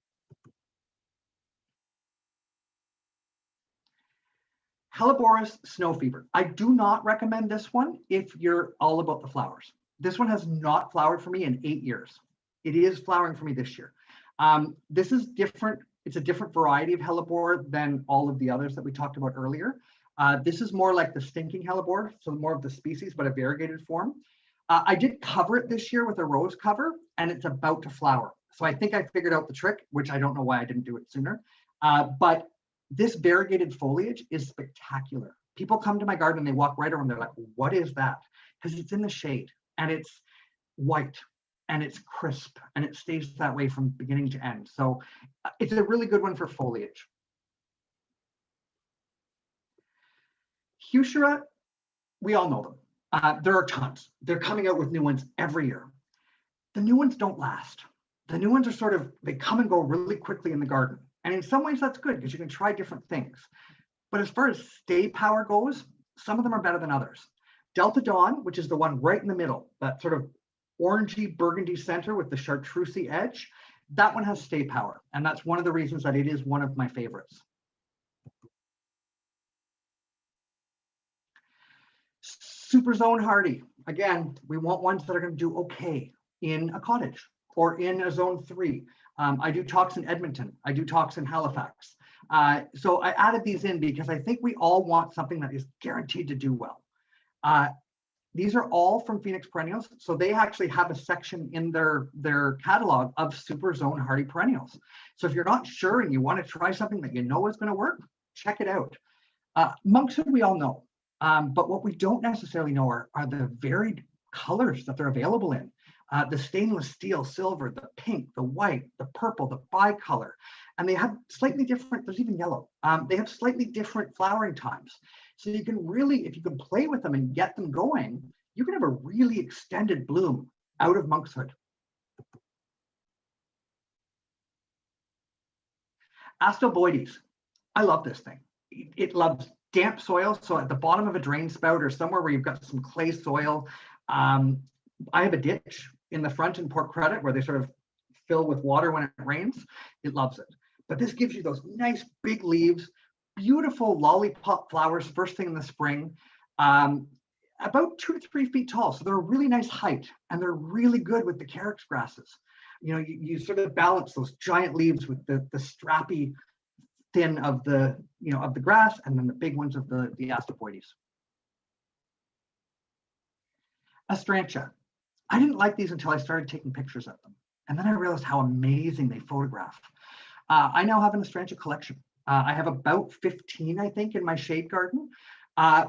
Helleborus snow fever. I do not recommend this one if you're all about the flowers. This one has not flowered for me in 8 years. It is flowering for me this year. This is different. It's a different variety of hellebore than all of the others that we talked about earlier. This is more like the stinking hellebore, so more of the species, but a variegated form. I did cover it this year with a rose cover, and it's about to flower. So I think I figured out the trick, which I don't know why I didn't do it sooner. But this variegated foliage is spectacular. People come to my garden and they walk right around. They're like, what is that? Because it's in the shade and it's white and it's crisp and it stays that way from beginning to end. So it's a really good one for foliage. Heuchera, we all know them. There are tons. They're coming out with new ones every year. The new ones don't last. The new ones are sort of, they come and go really quickly in the garden. And in some ways that's good because you can try different things. But as far as stay power goes, some of them are better than others. Delta Dawn, which is the one right in the middle, that sort of orangey burgundy center with the chartreusey edge, that one has stay power. And that's one of the reasons that it is one of my favorites. Super Zone Hardy. Again, we want ones that are going to do okay in a cottage or in a zone 3. I do talks in Edmonton. I do talks in Halifax. So I added these in because I think we all want something that is guaranteed to do well. These are all from Phoenix Perennials. So they actually have a section in their catalog of Super Zone Hardy perennials. So if you're not sure and you want to try something that you know is going to work, check it out. Monkshood, we all know. But what we don't necessarily know are the varied colors that they're available in. The stainless steel silver, the pink, the white, the purple, the bicolor. And they have slightly different, there's even yellow. They have slightly different flowering times. So you can really, if you can play with them and get them going, you can have a really extended bloom out of monkshood. Astilboides. I love this thing. It loves damp soil. So at the bottom of a drain spout or somewhere where you've got some clay soil, I have a ditch in the front in Port Credit where they sort of fill with water when it rains. It loves it. But this gives you those nice big leaves, beautiful lollipop flowers first thing in the spring, about 2 to 3 feet tall. So they're a really nice height and they're really good with the carex grasses. You know, you sort of balance those giant leaves with the strappy thin of the, of the grass, and then the big ones of the Astilboides. Astrantia. I didn't like these until I started taking pictures of them. And then I realized how amazing they photograph. I now have an Astrantia collection. I have about 15, I think, in my shade garden.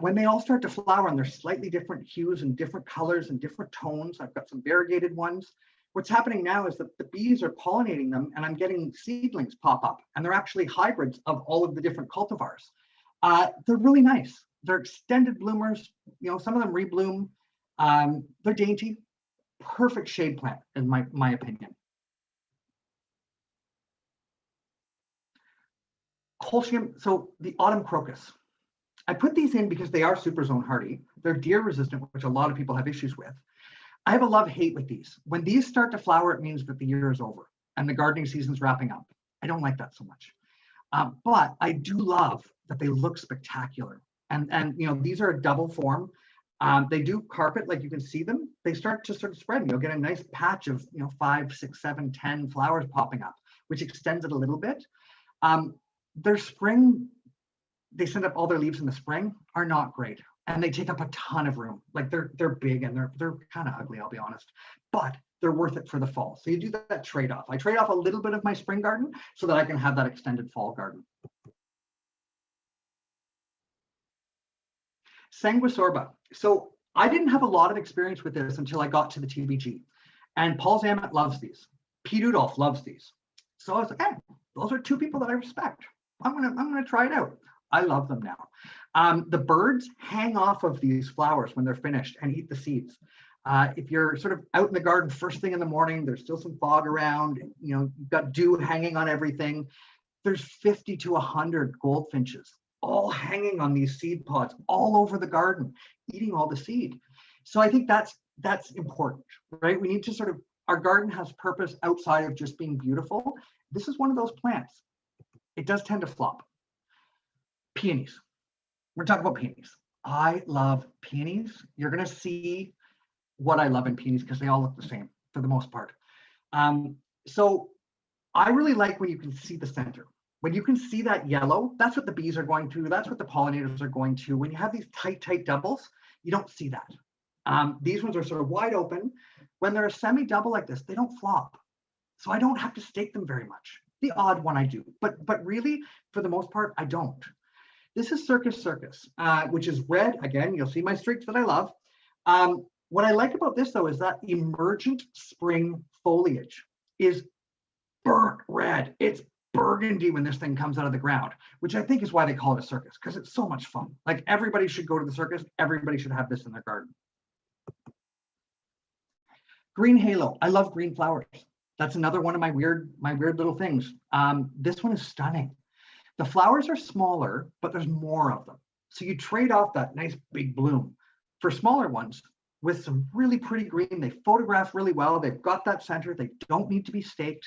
When they all start to flower and they're slightly different hues and different colors and different tones, I've got some variegated ones. What's happening now is that the bees are pollinating them and I'm getting seedlings pop up, and they're actually hybrids of all of the different cultivars. They're really nice. They're extended bloomers. Some of them rebloom. They're dainty, perfect shade plant in my opinion. Colchium, so the autumn crocus. I put these in because they are super zone hardy. They're deer resistant, which a lot of people have issues with. I have a love-hate with these. When these start to flower, it means that the year is over and the gardening season's wrapping up. I don't like that so much. But I do love that they look spectacular. And these are a double form. They do carpet, like you can see them. They start to sort of spread. You'll get a nice patch of 5, 6, 7, 10 flowers popping up, which extends it a little bit. Their spring, they send up all their leaves in the spring, are not great. And they take up a ton of room. Like they're big and they're kind of ugly, I'll be honest. But they're worth it for the fall. So you do that trade-off. I trade off a little bit of my spring garden so that I can have that extended fall garden. Sanguisorba. So I didn't have a lot of experience with this until I got to the TBG. And Paul Zammit loves these. Pete Udolph loves these. So I was like, hey, those are two people that I respect. I'm gonna try it out. I love them now. The birds hang off of these flowers when they're finished and eat the seeds. If you're sort of out in the garden first thing in the morning, there's still some fog around, you know, you've got dew hanging on everything. There's 50 to 100 goldfinches all hanging on these seed pods all over the garden, eating all the seed. So I think that's important, right? We need to sort of, our garden has purpose outside of just being beautiful. This is one of those plants. It does tend to flop. Peonies. We're talking about peonies. I love peonies. You're going to see what I love in peonies because they all look the same for the most part. So I really like when you can see the center. When you can see that yellow, that's what the bees are going to, that's what the pollinators are going to. When you have these tight doubles, you don't see that. These ones are sort of wide open. When they're a semi-double like this, they don't flop. So I don't have to stake them very much. The odd one I do, but really, for the most part, I don't. This is Circus, which is red. Again, you'll see my streaks that I love. What I like about this, though, is that emergent spring foliage is burnt red. It's burgundy when this thing comes out of the ground, which I think is why they call it a circus, because it's so much fun. Like, everybody should go to the circus. Everybody should have this in their garden. Green halo. I love green flowers. That's another one of my weird little things. This one is stunning. The flowers are smaller, but there's more of them. So you trade off that nice big bloom for smaller ones with some really pretty green. They photograph really well. They've got that center. They don't need to be staked.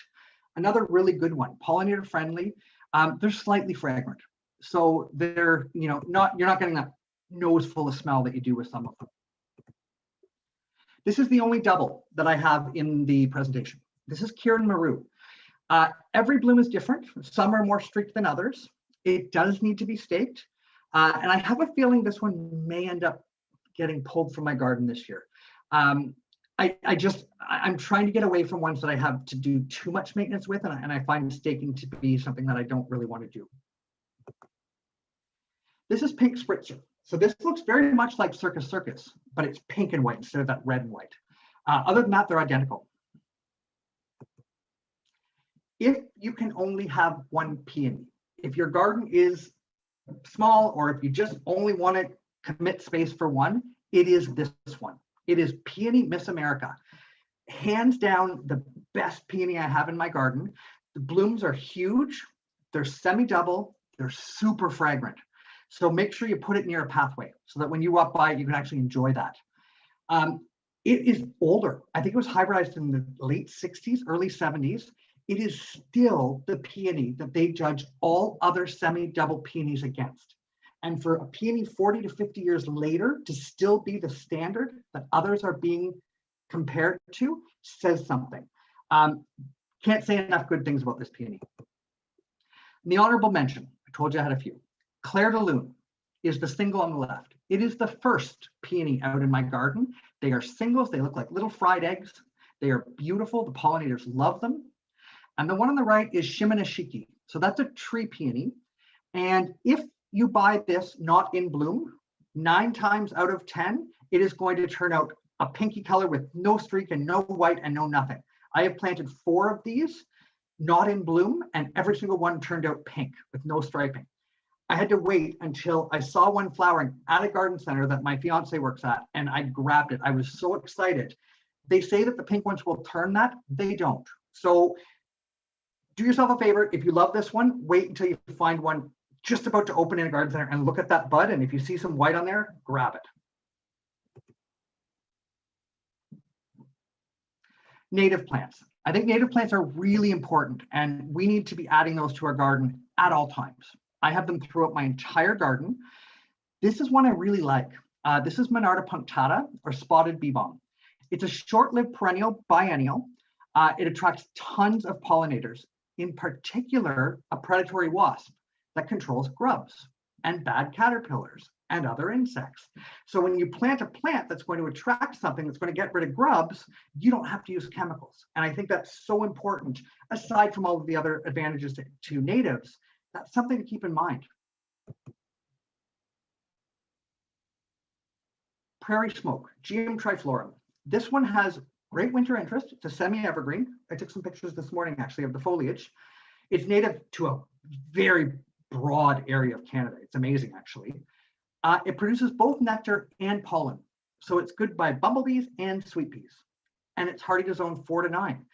Another really good one, pollinator friendly. They're slightly fragrant. So they're, you know, you're not getting that nose full of smell that you do with some of them. This is the only double that I have in the presentation. This is Kieran Maru. Every bloom is different. Some are more streaked than others. It does need to be staked. And I have a feeling this one may end up getting pulled from my garden this year. I'm trying to get away from ones that I have to do too much maintenance with, and I find staking to be something that I don't really want to do. This is Pink Spritzer. So this looks very much like Circus, but it's pink and white instead of that red and white. Other than that, they're identical. If you can only have one peony, if your garden is small, or if you just only want to commit space for one, it is this one. It is Peony Miss America. Hands down, the best peony I have in my garden. The blooms are huge. They're semi-double. They're super fragrant. So make sure you put it near a pathway so that when you walk by it, you can actually enjoy that. It is older. I think it was hybridized in the late 60s, early 70s. It is still the peony that they judge all other semi-double peonies against. And for a peony 40 to 50 years later to still be the standard that others are being compared to says something. Can't say enough good things about this peony. And the honorable mention, I told you I had a few. Claire de Lune is the single on the left. It is the first peony out in my garden. They are singles. They look like little fried eggs. They are beautiful. The pollinators love them. And the one on the right is Shimonashiki. So that's a tree peony. And if you buy this not in bloom, 9 times out of 10, it is going to turn out a pinky color with no streak and no white and no nothing. I have planted 4 of these not in bloom, and every single one turned out pink with no striping. I had to wait until I saw one flowering at a garden center that my fiance works at, and I grabbed it. I was so excited. They say that the pink ones will turn that. They don't. So do yourself a favor. If you love this one, wait until you find one just about to open in a garden center and look at that bud. And if you see some white on there, grab it. Native plants. I think native plants are really important, and we need to be adding those to our garden at all times. I have them throughout my entire garden. This is one I really like. This is Monarda punctata, or spotted bee balm. It's a short-lived perennial, biennial. It attracts tons of pollinators, in particular, a predatory wasp that controls grubs and bad caterpillars and other insects. So when you plant a plant that's going to attract something that's going to get rid of grubs, you don't have to use chemicals. And I think that's so important, aside from all of the other advantages to natives. That's something to keep in mind. Prairie smoke, Geum triflorum. This one has great winter interest. It's a semi-evergreen. I took some pictures this morning, actually, of the foliage. It's native to a very broad area of Canada. It's amazing, actually. It produces both nectar and pollen. So it's good by bumblebees and sweet peas. And it's hardy to zone 4 to 9.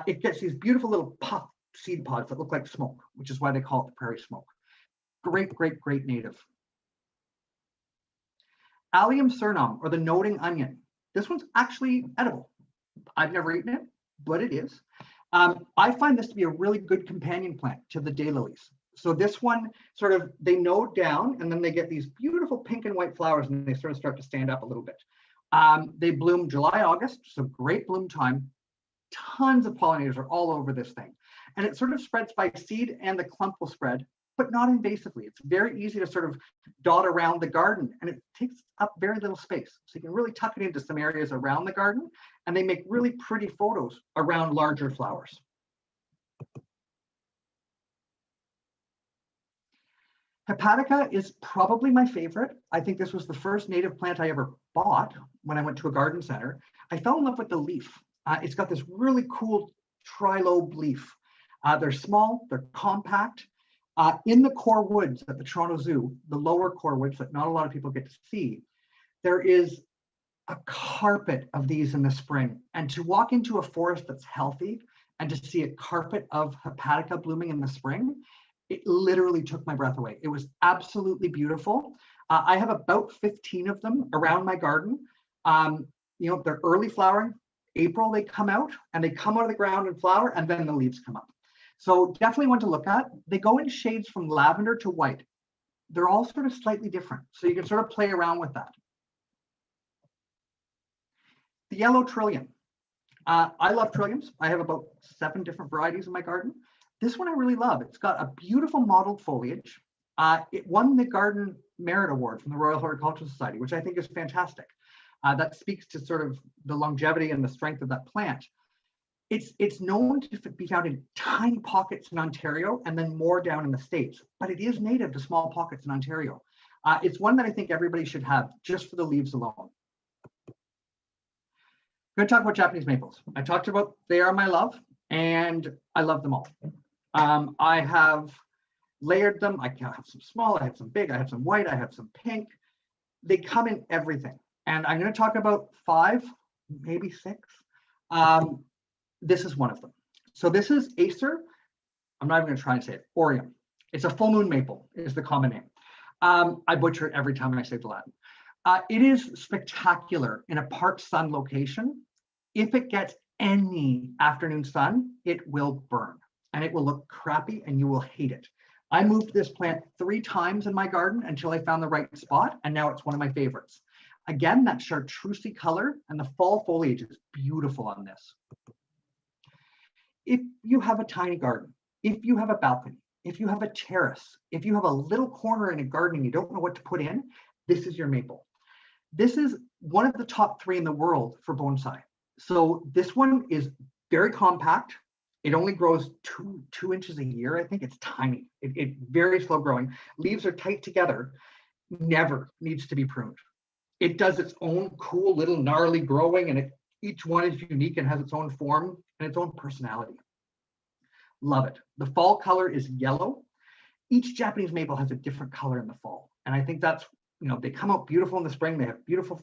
It gets these beautiful little puff seed pods that look like smoke, which is why they call it the prairie smoke. Great, great, great native. Allium cernum, or the noting onion. This one's actually edible. I've never eaten it, but it is. I find this to be a really good companion plant to the daylilies. So this one sort of, they node down and then they get these beautiful pink and white flowers and they sort of start to stand up a little bit. They bloom July, August, so great bloom time. Tons of pollinators are all over this thing. And it sort of spreads by seed and the clump will spread, but not invasively. It's very easy to sort of dot around the garden and it takes up very little space. So you can really tuck it into some areas around the garden and they make really pretty photos around larger flowers. Hepatica is probably my favorite. I think this was the first native plant I ever bought when I went to a garden center. I fell in love with the leaf. It's got this really cool trilobe leaf. They're small, they're compact. In the core woods at the Toronto Zoo, the lower core woods that not a lot of people get to see, there is a carpet of these in the spring. And to walk into a forest that's healthy and to see a carpet of Hepatica blooming in the spring, it literally took my breath away. It was absolutely beautiful. I have about 15 of them around my garden. They're early flowering. April, they come out and they come out of the ground and flower and then the leaves come up. So definitely one to look at. They go in shades from lavender to white. They're all sort of slightly different. So you can sort of play around with that. The yellow trillium. I love trilliums. I have about 7 different varieties in my garden. This one I really love. It's got a beautiful mottled foliage. It won the Garden Merit Award from the Royal Horticultural Society, which I think is fantastic. That speaks to sort of the longevity and the strength of that plant. It's known to be found in tiny pockets in Ontario and then more down in the States, but it is native to small pockets in Ontario. It's one that I think everybody should have just for the leaves alone. I'm going to talk about Japanese maples. I talked about they are my love and I love them all. I have layered them. I have some small, I have some big, I have some white, I have some pink. They come in everything. And I'm going to talk about 5, maybe 6. This is one of them. So this is Acer. I'm not even going to try and say it. Orium. It's a full moon maple is the common name. I butcher it every time I say the Latin. It is spectacular in a part sun location. If it gets any afternoon sun, it will burn and it will look crappy and you will hate it. I moved this plant 3 times in my garden until I found the right spot, and now it's one of my favorites. Again, that chartreusey color and the fall foliage is beautiful on this. If you have a tiny garden, if you have a balcony, if you have a terrace, if you have a little corner in a garden and you don't know what to put in, this is your maple. This is one of the top 3 in the world for bonsai. So this one is very compact. It only grows 2 inches a year. I think it's tiny. It's very slow growing. Leaves are tight together. Never needs to be pruned. It does its own cool little gnarly growing, and each one is unique and has its own form and its own personality. Love it. The fall color is yellow. Each Japanese maple has a different color in the fall. And I think that's, they come out beautiful in the spring. They have beautiful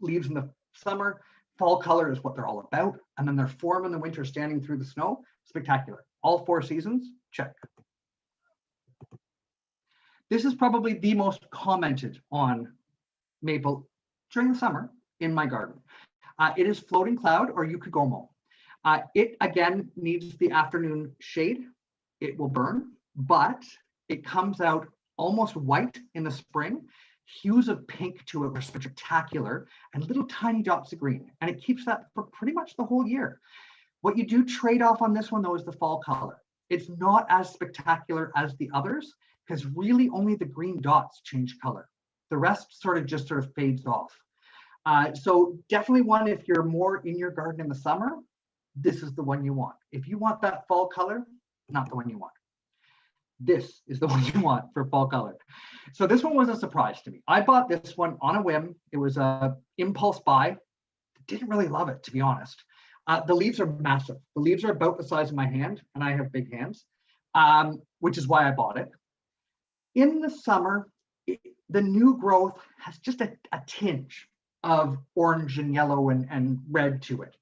leaves in the summer. Fall color is what they're all about. And then their form in the winter standing through the snow, spectacular. All 4 seasons, check. This is probably the most commented on maple during the summer in my garden. It is floating cloud or yukigomo. It again needs the afternoon shade. It will burn, but it comes out almost white in the spring. Hues of pink to it are spectacular, and little tiny dots of green. And it keeps that for pretty much the whole year. What you do trade off on this one though is the fall color. It's not as spectacular as the others because really only the green dots change color. The rest sort of fades off. So definitely one, if you're more in your garden in the summer, this is the one you want. If you want that fall color, not the one you want. This is the one you want for fall color. So this one was a surprise to me. I bought this one on a whim. It was a impulse buy. Didn't really love it, to be honest. The leaves are massive. The leaves are about the size of my hand, and I have big hands, which is why I bought it. In the summer, the new growth has just a tinge of orange and yellow and red to it.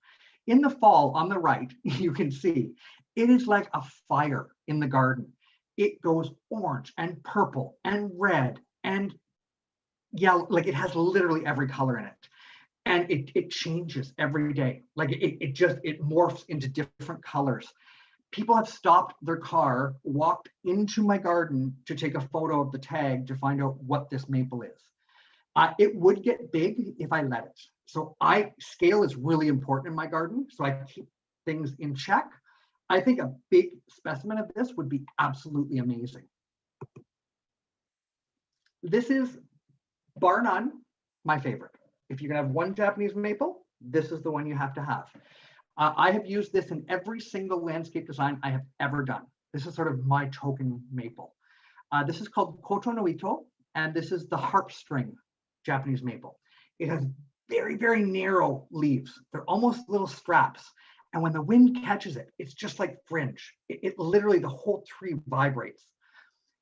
In the fall, on the right, you can see it is like a fire in the garden. It goes orange and purple and red and yellow, like it has literally every color in it. And it changes every day. Like it morphs into different colors. People have stopped their car, walked into my garden to take a photo of the tag to find out what this maple is. It would get big if I let it. So scale is really important in my garden. So I keep things in check. I think a big specimen of this would be absolutely amazing. This is, bar none, my favorite. If you're gonna have one Japanese maple, this is the one you have to have. I have used this in every single landscape design I have ever done. This is sort of my token maple. This is called Koto no Ito, and this is the harpstring Japanese maple. It has very, very narrow leaves. They're almost little straps. And when the wind catches it, it's just like fringe. It literally, the whole tree vibrates.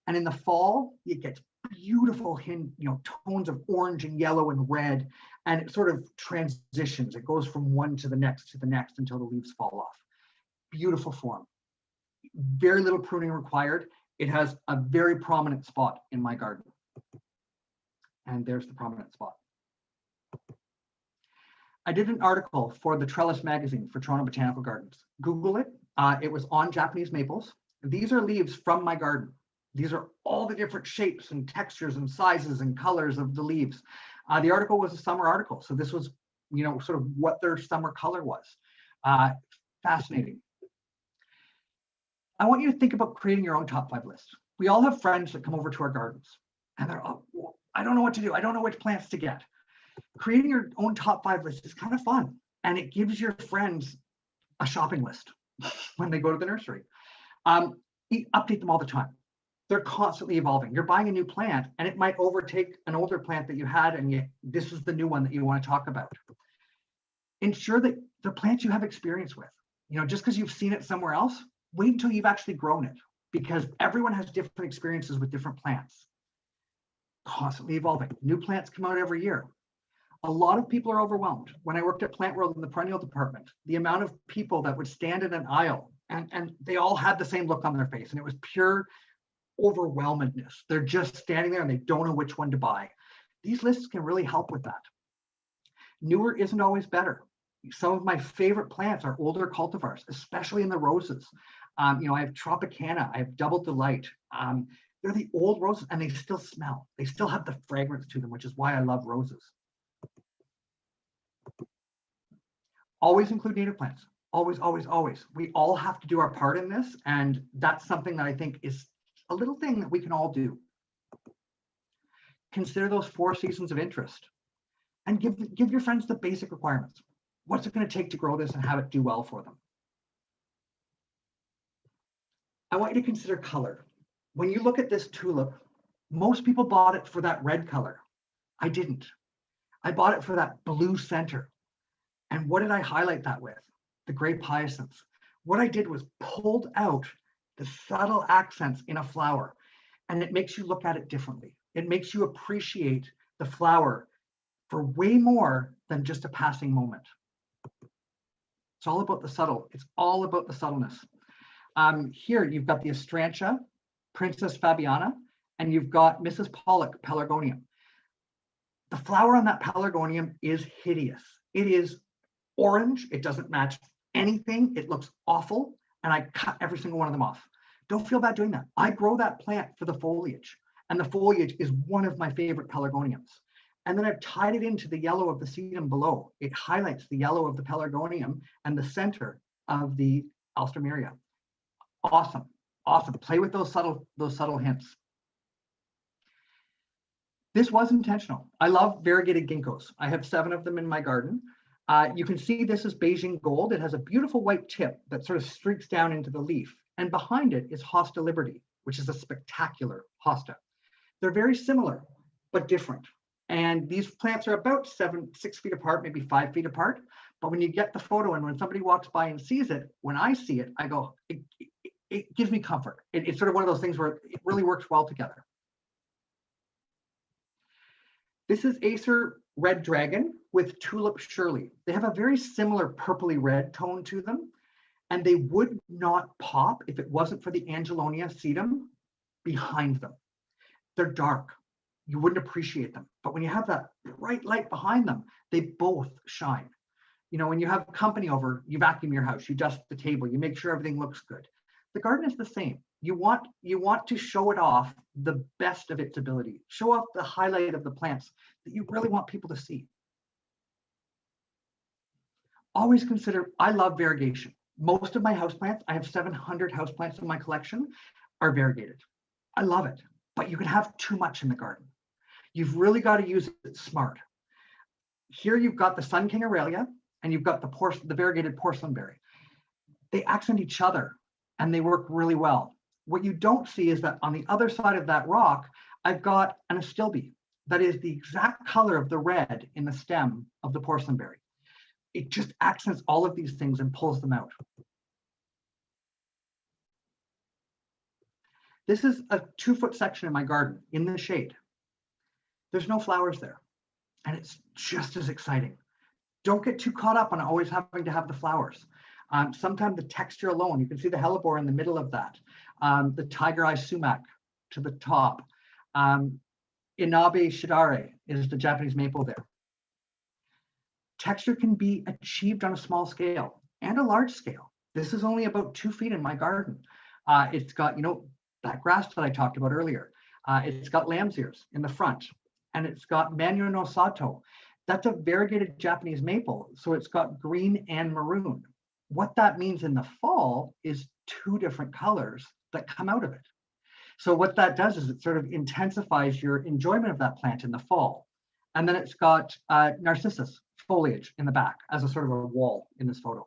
And in the fall, it gets beautiful tones of orange and yellow and red, and it sort of transitions. It goes from one to the next until the leaves fall off. Beautiful form. Very little pruning required. It has a very prominent spot in my garden. And there's the prominent spot. I did an article for the Trellis magazine for Toronto Botanical Gardens. Google it. It was on Japanese maples. These are leaves from my garden. These are all the different shapes and textures and sizes and colors of the leaves. The article was a summer article. So this was, sort of what their summer color was. Fascinating. I want you to think about creating your own top 5 list. We all have friends that come over to our gardens and they're, oh, I don't know what to do. I don't know which plants to get. Creating your own top 5 list is kind of fun. And it gives your friends a shopping list when they go to the nursery. Update them all the time. They're constantly evolving. You're buying a new plant and it might overtake an older plant that you had, and this is the new one that you want to talk about. Ensure that the plants you have experience with, just because you've seen it somewhere else, wait until you've actually grown it, because everyone has different experiences with different plants. Constantly evolving. New plants come out every year. A lot of people are overwhelmed. When I worked at Plant World in the perennial department, the amount of people that would stand in an aisle and they all had the same look on their face, and it was pure overwhelmedness. They're just standing there and they don't know which one to buy. These lists can really help with that. Newer isn't always better. Some of my favorite plants are older cultivars, especially in the roses. I have Tropicana, I have Double Delight. They're the old roses and they still smell. They still have the fragrance to them, which is why I love roses. Always include native plants. Always, always, always. We all have to do our part in this, and that's something that I think is a little thing that we can all do. Consider those 4 seasons of interest and give your friends the basic requirements. What's it going to take to grow this and have it do well for them? I want you to consider color. When you look at this tulip, most people bought it for that red color. I didn't. I bought it for that blue center. And what did I highlight that with? The grape hyacinths. What I did was pulled out the subtle accents in a flower, and it makes you look at it differently. It makes you appreciate the flower for way more than just a passing moment. It's all about the subtle. It's all about the subtleness. Here you've got the Astrantia, Princess Fabiana, and you've got Mrs. Pollock Pelargonium. The flower on that pelargonium is hideous. It is orange. It doesn't match anything. It looks awful. And I cut every single one of them off. Don't feel bad doing that. I grow that plant for the foliage, and the foliage is one of my favorite pelargoniums. And then I've tied it into the yellow of the sedum below. It highlights the yellow of the pelargonium and the center of the alstroemeria. Awesome, awesome. Play with those subtle hints. This was intentional. I love variegated ginkgos. I have 7 of them in my garden. You can see this is Beijing gold. It has a beautiful white tip that sort of streaks down into the leaf. And behind it is Hosta Liberty, which is a spectacular hosta. They're very similar, but different. And these plants are about 6 feet apart, maybe 5 feet apart. But when you get the photo and when somebody walks by and sees it, when I see it, I go, it gives me comfort. It's sort of one of those things where it really works well together. This is Acer Red Dragon with Tulip Shirley. They have a very similar purpley red tone to them, and they would not pop if it wasn't for the Angelonia sedum behind them. They're dark. You wouldn't appreciate them. But when you have that bright light behind them, they both shine. You know, when you have company over, you vacuum your house, you dust the table, you make sure everything looks good. The garden is the same. You want to show it off the best of its ability. Show off the highlight of the plants that you really want people to see. Always consider, I love variegation. Most of my houseplants, I have 700 houseplants in my collection, are variegated. I love it, but you can have too much in the garden. You've really got to use it smart. Here you've got the Sun King Aurelia and you've got the variegated porcelain berry. They accent each other and they work really well. What you don't see is that on the other side of that rock, I've got an astilbe that is the exact color of the red in the stem of the porcelain berry. It just accents all of these things and pulls them out. This is a 2-foot section in my garden in the shade. There's no flowers there, and it's just as exciting. Don't get too caught up on always having to have the flowers. Sometimes the texture alone, you can see the hellebore in the middle of that, the tiger eye sumac to the top. Inabe shidare is the Japanese maple there. Texture can be achieved on a small scale and a large scale. This is only about 2 feet in my garden. It's got, that grass that I talked about earlier. It's got lamb's ears in the front, and it's got Manyo no Sato. That's a variegated Japanese maple, so it's got green and maroon. What that means in the fall is 2 different colors that come out of it. So what that does is it sort of intensifies your enjoyment of that plant in the fall. And then it's got narcissus foliage in the back as a sort of a wall in this photo.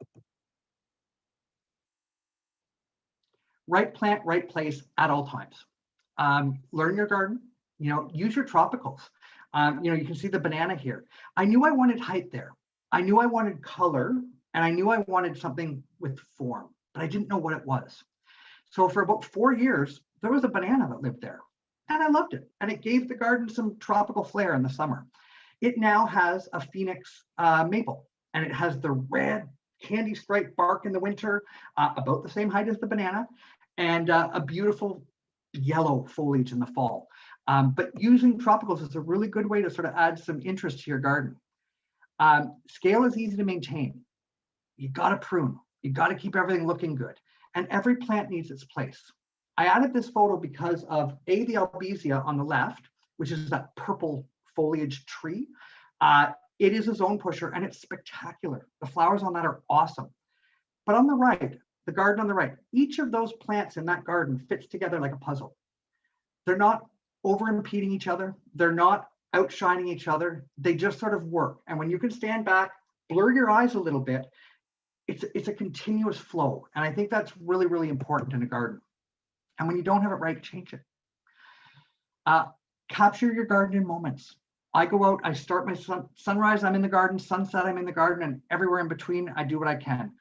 Right plant, right place at all times. Learn your garden, use your tropicals. You can see the banana here. I knew I wanted height there. I knew I wanted color, and I knew I wanted something with form, but I didn't know what it was. So for about 4 years, there was a banana that lived there, and I loved it. And it gave the garden some tropical flair in the summer. It now has a Phoenix maple, and it has the red candy stripe bark in the winter, about the same height as the banana, and a beautiful yellow foliage in the fall. But using tropicals is a really good way to sort of add some interest to your garden. Scale is easy to maintain. You got to prune. You got to keep everything looking good. And every plant needs its place. I added this photo because of the albizia on the left, which is that purple foliage tree. It is a zone pusher and it's spectacular. The flowers on that are awesome. But on the right, the garden on the right, each of those plants in that garden fits together like a puzzle. They're not over impeding each other. They're not outshining each other. They just sort of work. And when you can stand back, blur your eyes a little bit, it's a continuous flow. And I think that's really, really important in a garden. And when you don't have it right, change it. Capture your garden in moments. I go out, I start my sunrise, I'm in the garden, sunset, I'm in the garden, and everywhere in between, I do what I can.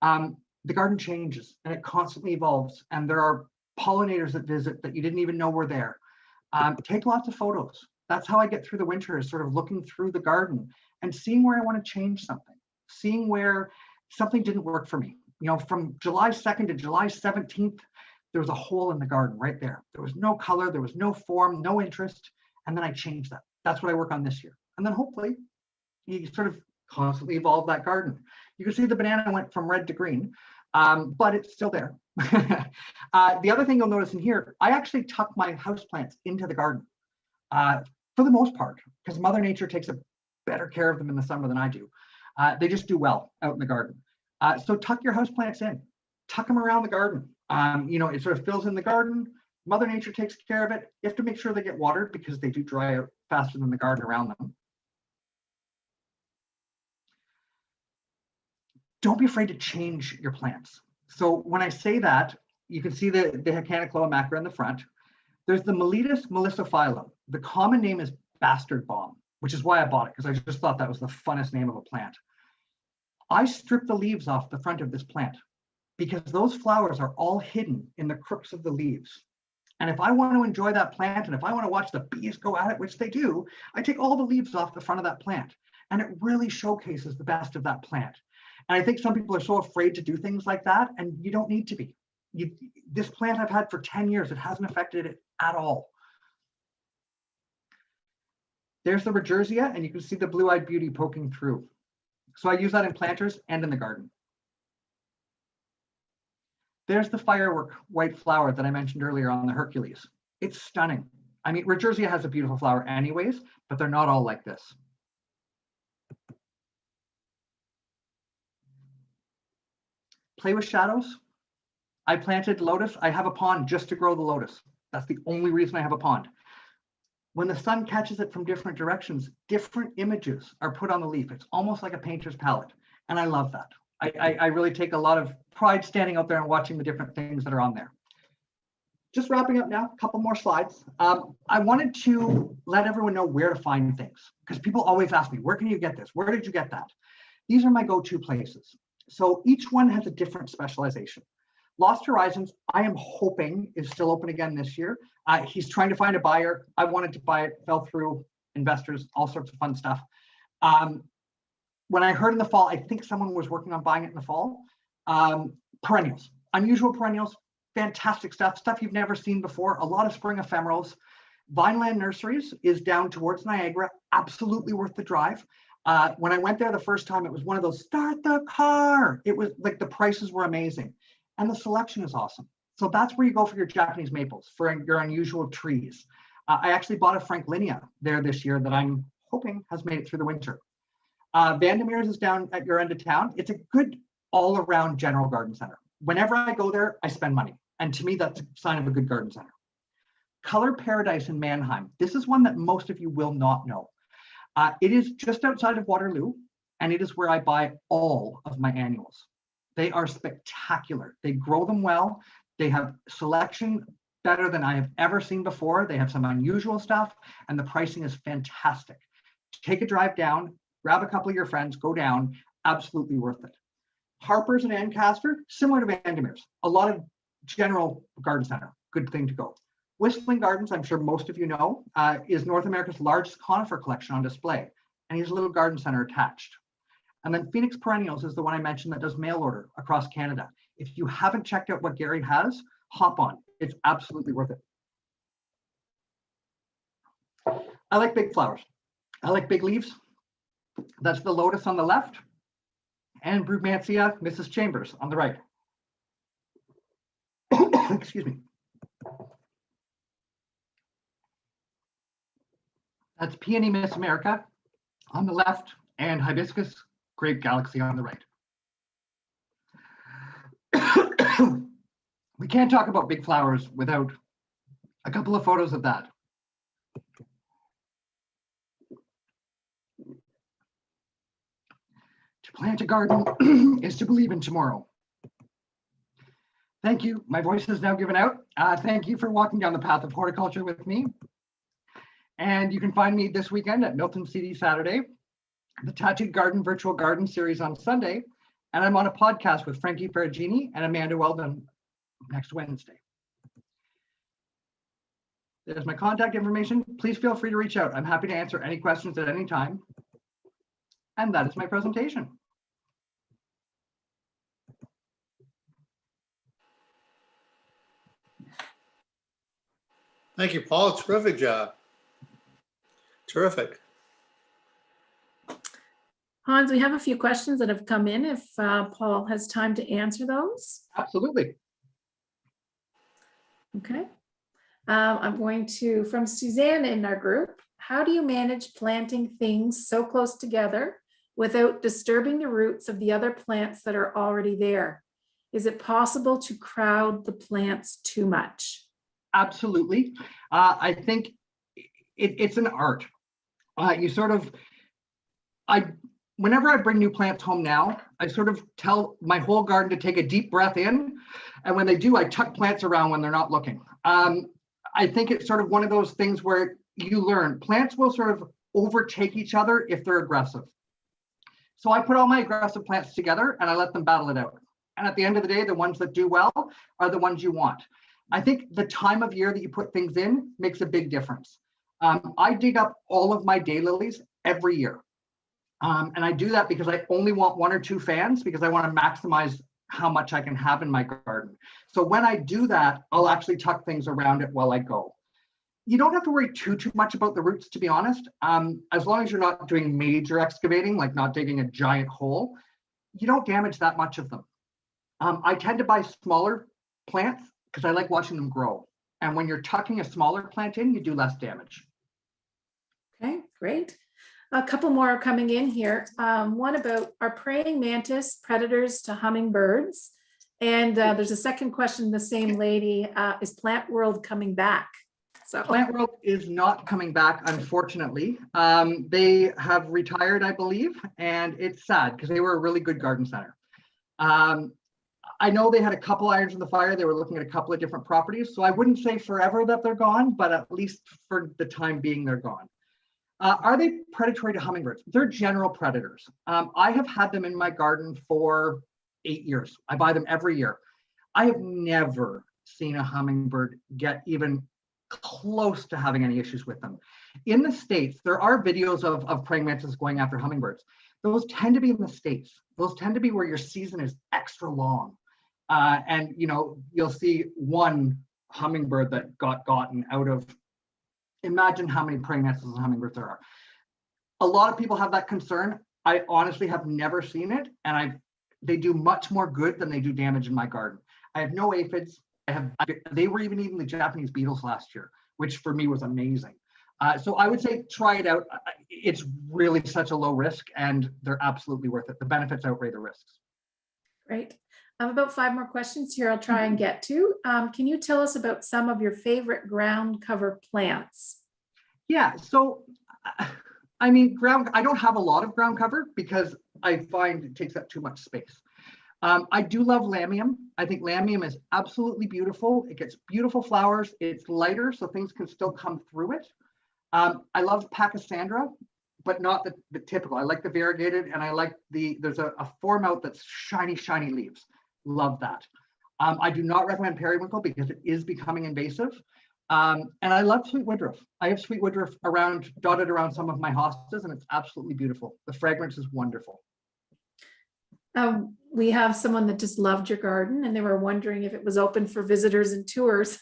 The garden changes and it constantly evolves. And there are pollinators that visit that you didn't even know were there. Take lots of photos. That's how I get through the winter, is sort of looking through the garden and seeing where I want to change something, seeing where something didn't work for me. From July 2nd to July 17th, there was a hole in the garden right there. There was no color, there was no form, no interest. And then I changed that. That's what I work on this year. And then hopefully you sort of constantly evolve that garden. You can see the banana went from red to green, but it's still there. The other thing you'll notice in here, I actually tuck my houseplants into the garden for the most part, because Mother Nature takes a better care of them in the summer than I do. They just do well out in the garden. So tuck your houseplants in, tuck them around the garden. It sort of fills in the garden. Mother Nature takes care of it. You have to make sure they get watered because they do dry out faster than the garden around them. Don't be afraid to change your plants. So when I say that, you can see the Hacanacloa macra in the front. There's the Miletus melissophyllum. The common name is bastard balm, which is why I bought it, because I just thought that was the funnest name of a plant. I stripped the leaves off the front of this plant because those flowers are all hidden in the crooks of the leaves. And if I want to enjoy that plant, and if I want to watch the bees go at it, which they do, I take all the leaves off the front of that plant. And it really showcases the best of that plant. And I think some people are so afraid to do things like that, and you don't need to be. This plant I've had for 10 years, it hasn't affected it at all. There's the Regerzia, and you can see the blue-eyed beauty poking through. So I use that in planters and in the garden. There's the firework white flower that I mentioned earlier on the Hercules. It's stunning. I mean, Regerzia has a beautiful flower anyways, but they're not all like this. Play with shadows. I planted lotus. I have a pond just to grow the lotus. That's the only reason I have a pond. When the sun catches it from different directions, different images are put on the leaf. It's almost like a painter's palette. And I love that. I really take a lot of pride standing out there and watching the different things that are on there. Just wrapping up now, a couple more slides. I wanted to let everyone know where to find things, because people always ask me, where can you get this? Where did you get that? These are my go-to places. So each one has a different specialization. Lost Horizons, I am hoping is still open again this year. He's trying to find a buyer. I wanted to buy it, fell through, investors, all sorts of fun stuff. When I heard in the fall, I think someone was working on buying it in the fall. Perennials, unusual perennials, fantastic stuff, stuff you've never seen before, a lot of spring ephemerals. Vineland Nurseries is down towards Niagara, absolutely worth the drive. When I went there the first time, it was one of those, start the car. It was like the prices were amazing. And the selection is awesome. So that's where you go for your Japanese maples, for your unusual trees. I actually bought a Franklinia there this year that I'm hoping has made it through the winter. Vandermeer's is down at your end of town. It's a good all-around general garden center. Whenever I go there, I spend money. And to me, that's a sign of a good garden center. Color Paradise in Mannheim. This is one that most of you will not know. It is just outside of Waterloo, and it is where I buy all of my annuals. They are spectacular. They grow them well. They have selection better than I have ever seen before. They have some unusual stuff, and the pricing is fantastic. Take a drive down, grab a couple of your friends, go down, absolutely worth it. Harper's and Ancaster, similar to Vandermeer's. A lot of general garden center, good thing to go. Whistling Gardens, I'm sure most of you know, is North America's largest conifer collection on display, and he has a little garden center attached. And then Phoenix Perennials is the one I mentioned that does mail order across Canada. If you haven't checked out what Gary has, hop on. It's absolutely worth it. I like big flowers. I like big leaves. That's the lotus on the left, and Brugmansia Mrs. Chambers on the right. Excuse me. That's Peony Miss America on the left, and Hibiscus Grape Galaxy on the right. We can't talk about big flowers without a couple of photos of that. To plant a garden is to believe in tomorrow. Thank you. My voice is now given out. Thank you for walking down the path of horticulture with me. And you can find me this weekend at Milton CD Saturday, the Tattooed Garden Virtual Garden Series on Sunday, and I'm on a podcast with Frankie Ferragini and Amanda Weldon next Wednesday. There's my contact information. Please feel free to reach out. I'm happy to answer any questions at any time. And that is my presentation. Thank you, Paul. Terrific job. Terrific. Hans, we have a few questions that have come in if Paul has time to answer those. Absolutely. Okay. I'm going to, from Suzanne in our group, how do you manage planting things so close together without disturbing the roots of the other plants that are already there? Is it possible to crowd the plants too much? Absolutely. I think it's an art. You sort of, whenever I bring new plants home now, I sort of tell my whole garden to take a deep breath in. And when they do, I tuck plants around when they're not looking. I think it's sort of one of those things where you learn plants will sort of overtake each other if they're aggressive. So I put all my aggressive plants together and I let them battle it out. And at the end of the day, the ones that do well are the ones you want. I think the time of year that you put things in makes a big difference. I dig up all of my daylilies every year. And I do that because I only want 1 or 2 fans because I want to maximize how much I can have in my garden. So when I do that, I'll actually tuck things around it while I go. You don't have to worry too much about the roots, to be honest. As long as you're not doing major excavating, like not digging a giant hole, you don't damage that much of them. I tend to buy smaller plants because I like watching them grow. And when you're tucking a smaller plant in, you do less damage. Okay, great. A couple more are coming in here. One about are praying mantis predators to hummingbirds? And there's a second question, the same lady, is Plant World coming back? So Plant World is not coming back, unfortunately. They have retired, I believe, and it's sad because they were a really good garden center. I know they had a couple irons in the fire. They were looking at a couple of different properties. So I wouldn't say forever that they're gone, but at least for the time being, they're gone. Are they predatory to hummingbirds? They're general predators. I have had them in my garden for 8 years. I buy them every year. I have never seen a hummingbird get even close to having any issues with them. In the States, there are videos of praying mantises going after hummingbirds. Those tend to be in the States. Those tend to be where your season is extra long. And you'll see one hummingbird that got gotten out of, imagine how many praying mantises and hummingbirds there are. A lot of people have that concern. I honestly have never seen it. And they do much more good than they do damage in my garden. I have no aphids. They were even eating the Japanese beetles last year, which for me was amazing. So I would say try it out. It's really such a low risk and they're absolutely worth it. The benefits outweigh the risks. great. I have about 5 more questions here I'll try and get to. Can you tell us about some of your favorite ground cover plants? Yeah, so I mean, I don't have a lot of ground cover because I find it takes up too much space. I do love lamium. I think lamium is absolutely beautiful. It gets beautiful flowers. It's lighter, so things can still come through it. I love Pachysandra, but not the typical. I like the variegated, and I like there's a form out that's shiny, shiny leaves. Love that. I do not recommend periwinkle because it is becoming invasive. And I love sweet woodruff. I have sweet woodruff dotted around some of my hostas, and it's absolutely beautiful. The fragrance is wonderful. We have someone that just loved your garden and they were wondering if it was open for visitors and tours.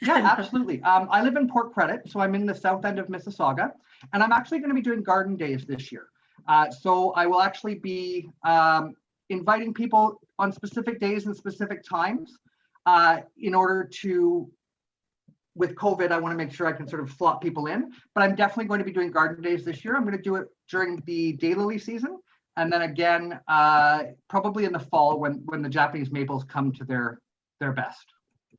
Yeah, absolutely. I live in Port Credit, so I'm in the south end of Mississauga, and I'm actually going to be doing garden days this year. So I will actually be inviting people on specific days and specific times in order to, with COVID, I want to make sure I can sort of slot people in, but I'm definitely going to be doing garden days this year. I'm going to do it during the daylily season. And then again, probably in the fall when the Japanese maples come to their best.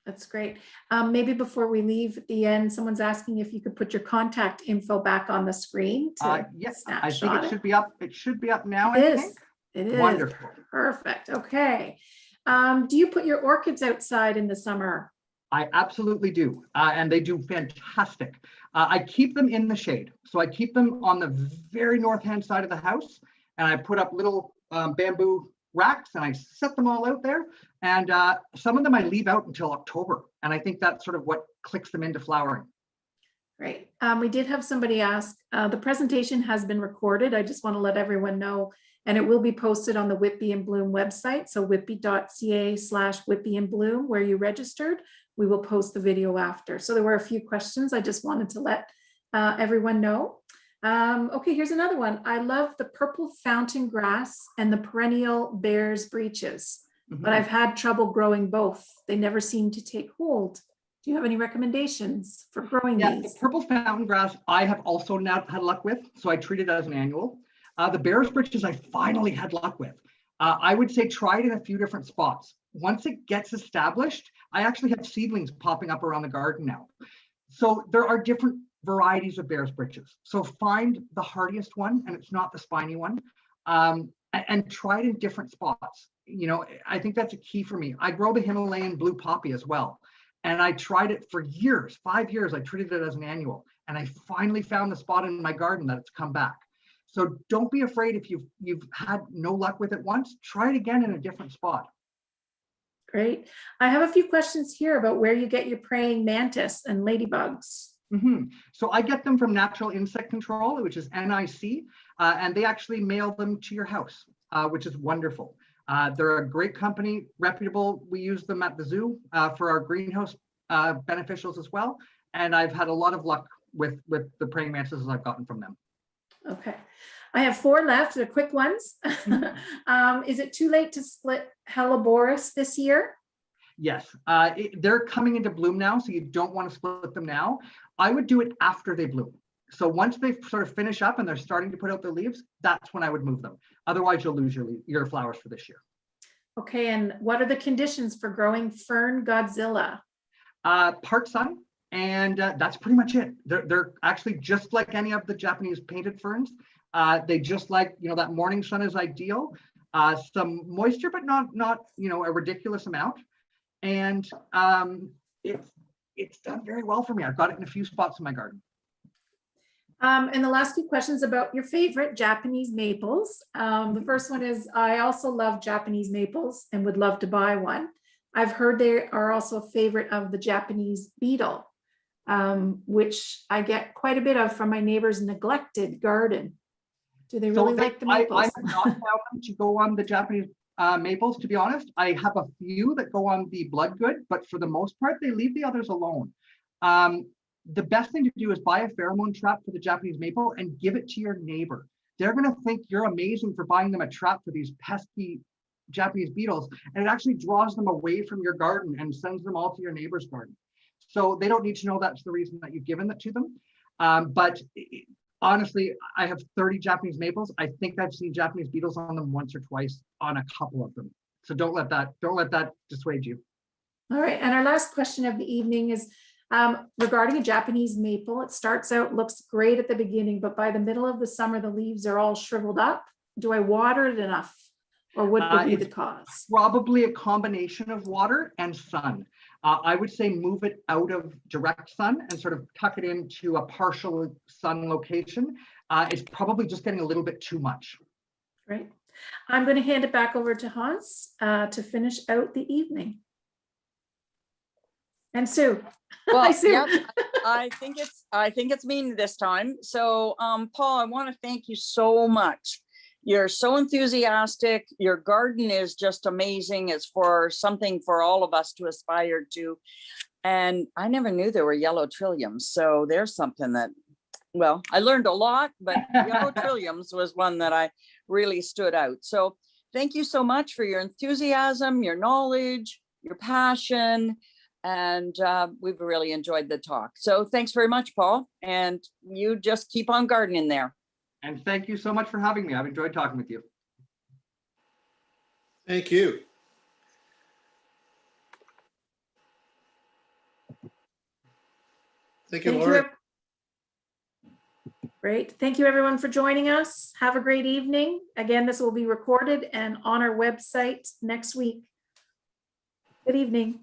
That's great. Maybe before we leave at the end, someone's asking if you could put your contact info back on the screen. Yes, I think it should be up. It should be up now. It I is. think. It is. Wonderful. Perfect. Okay. Do you put your orchids outside in the summer? I absolutely do. And they do fantastic. I keep them in the shade. So I keep them on the very north-hand side of the house. And I put up little bamboo racks and I set them all out there. And some of them I leave out until October. And I think that's sort of what clicks them into flowering. Great. We did have somebody ask, the presentation has been recorded. I just want to let everyone know, and it will be posted on the Whitby and Bloom website. So whitby.ca/Whitby and Bloom, where you registered. We will post the video after. So there were a few questions. I just wanted to let everyone know. Okay, here's another one. I love the purple fountain grass and the perennial bear's breeches, but I've had trouble growing both. They never seem to take hold. Do you have any recommendations for growing these? The purple fountain grass I have also not had luck with, so I treat it as an annual. The bear's breeches I finally had luck with. I would say try it in a few different spots. Once it gets established, I actually have seedlings popping up around the garden now. So there are different varieties of bear's britches. So find the hardiest one, and it's not the spiny one, and try it in different spots. You know, I think that's a key for me. I grow the Himalayan blue poppy as well. And I tried it for years, 5 years. I treated it as an annual, and I finally found the spot in my garden that it's come back. So don't be afraid if you've had no luck with it once, try it again in a different spot. Great. I have a few questions here about where you get your praying mantis and ladybugs. So I get them from Natural Insect Control, which is NIC, and they actually mail them to your house, which is wonderful. They're a great company, reputable. We use them at the zoo for our greenhouse beneficials as well. And I've had a lot of luck with the praying mantises I've gotten from them. Okay. I have 4 left. They're quick ones. Is it too late to split Helleborus this year? Yes, they're coming into bloom now, so you don't want to split them now. I would do it after they bloom. So once they sort of finish up and they're starting to put out their leaves, that's when I would move them. Otherwise, you'll lose your flowers for this year. Okay, and what are the conditions for growing Fern Godzilla? Part sun, and that's pretty much it. They're actually just like any of the Japanese painted ferns. They just like, you know, that morning sun is ideal. Some moisture, but not you know, a ridiculous amount. And it's done very well for me. I've got it in a few spots in my garden. And the last few questions about your favorite Japanese maples. The first one is, I also love Japanese maples and would love to buy one. I've heard they are also a favorite of the Japanese beetle, which I get quite a bit of from my neighbor's neglected garden. Do they really like the maples? I have not found them to go on the Japanese maples, to be honest. I have a few that go on the bloodgood, but for the most part, they leave the others alone. The best thing to do is buy a pheromone trap for the Japanese maple and give it to your neighbor. They're going to think you're amazing for buying them a trap for these pesky Japanese beetles, and it actually draws them away from your garden and sends them all to your neighbor's garden. So they don't need to know that's the reason that you've given that to them. Honestly, I have 30 Japanese maples. I think I've seen Japanese beetles on them once or twice on a couple of them. So don't let that dissuade you. All right, and our last question of the evening is regarding a Japanese maple. It starts out, looks great at the beginning, but by the middle of the summer, the leaves are all shriveled up. Do I water it enough, or what would be the cause? Probably a combination of water and sun. I would say move it out of direct sun and sort of tuck it into a partial sun location. It's probably just getting a little bit too much. Great. I'm going to hand it back over to Hans to finish out the evening. And Sue. Well, Hi, Sue. yep, I think it's me this time. So, Paul, I want to thank you so much. You're so enthusiastic. Your garden is just amazing. It's for something for all of us to aspire to. And I never knew there were yellow trilliums. So there's something that, well, I learned a lot, but yellow trilliums was one that I really stood out. So thank you so much for your enthusiasm, your knowledge, your passion. And we've really enjoyed the talk. So thanks very much, Paul. And you just keep on gardening there. And thank you so much for having me. I've enjoyed talking with you. Thank you. Thank you, Lori. Great. Thank you, everyone, for joining us. Have a great evening. Again, this will be recorded and on our website next week. Good evening.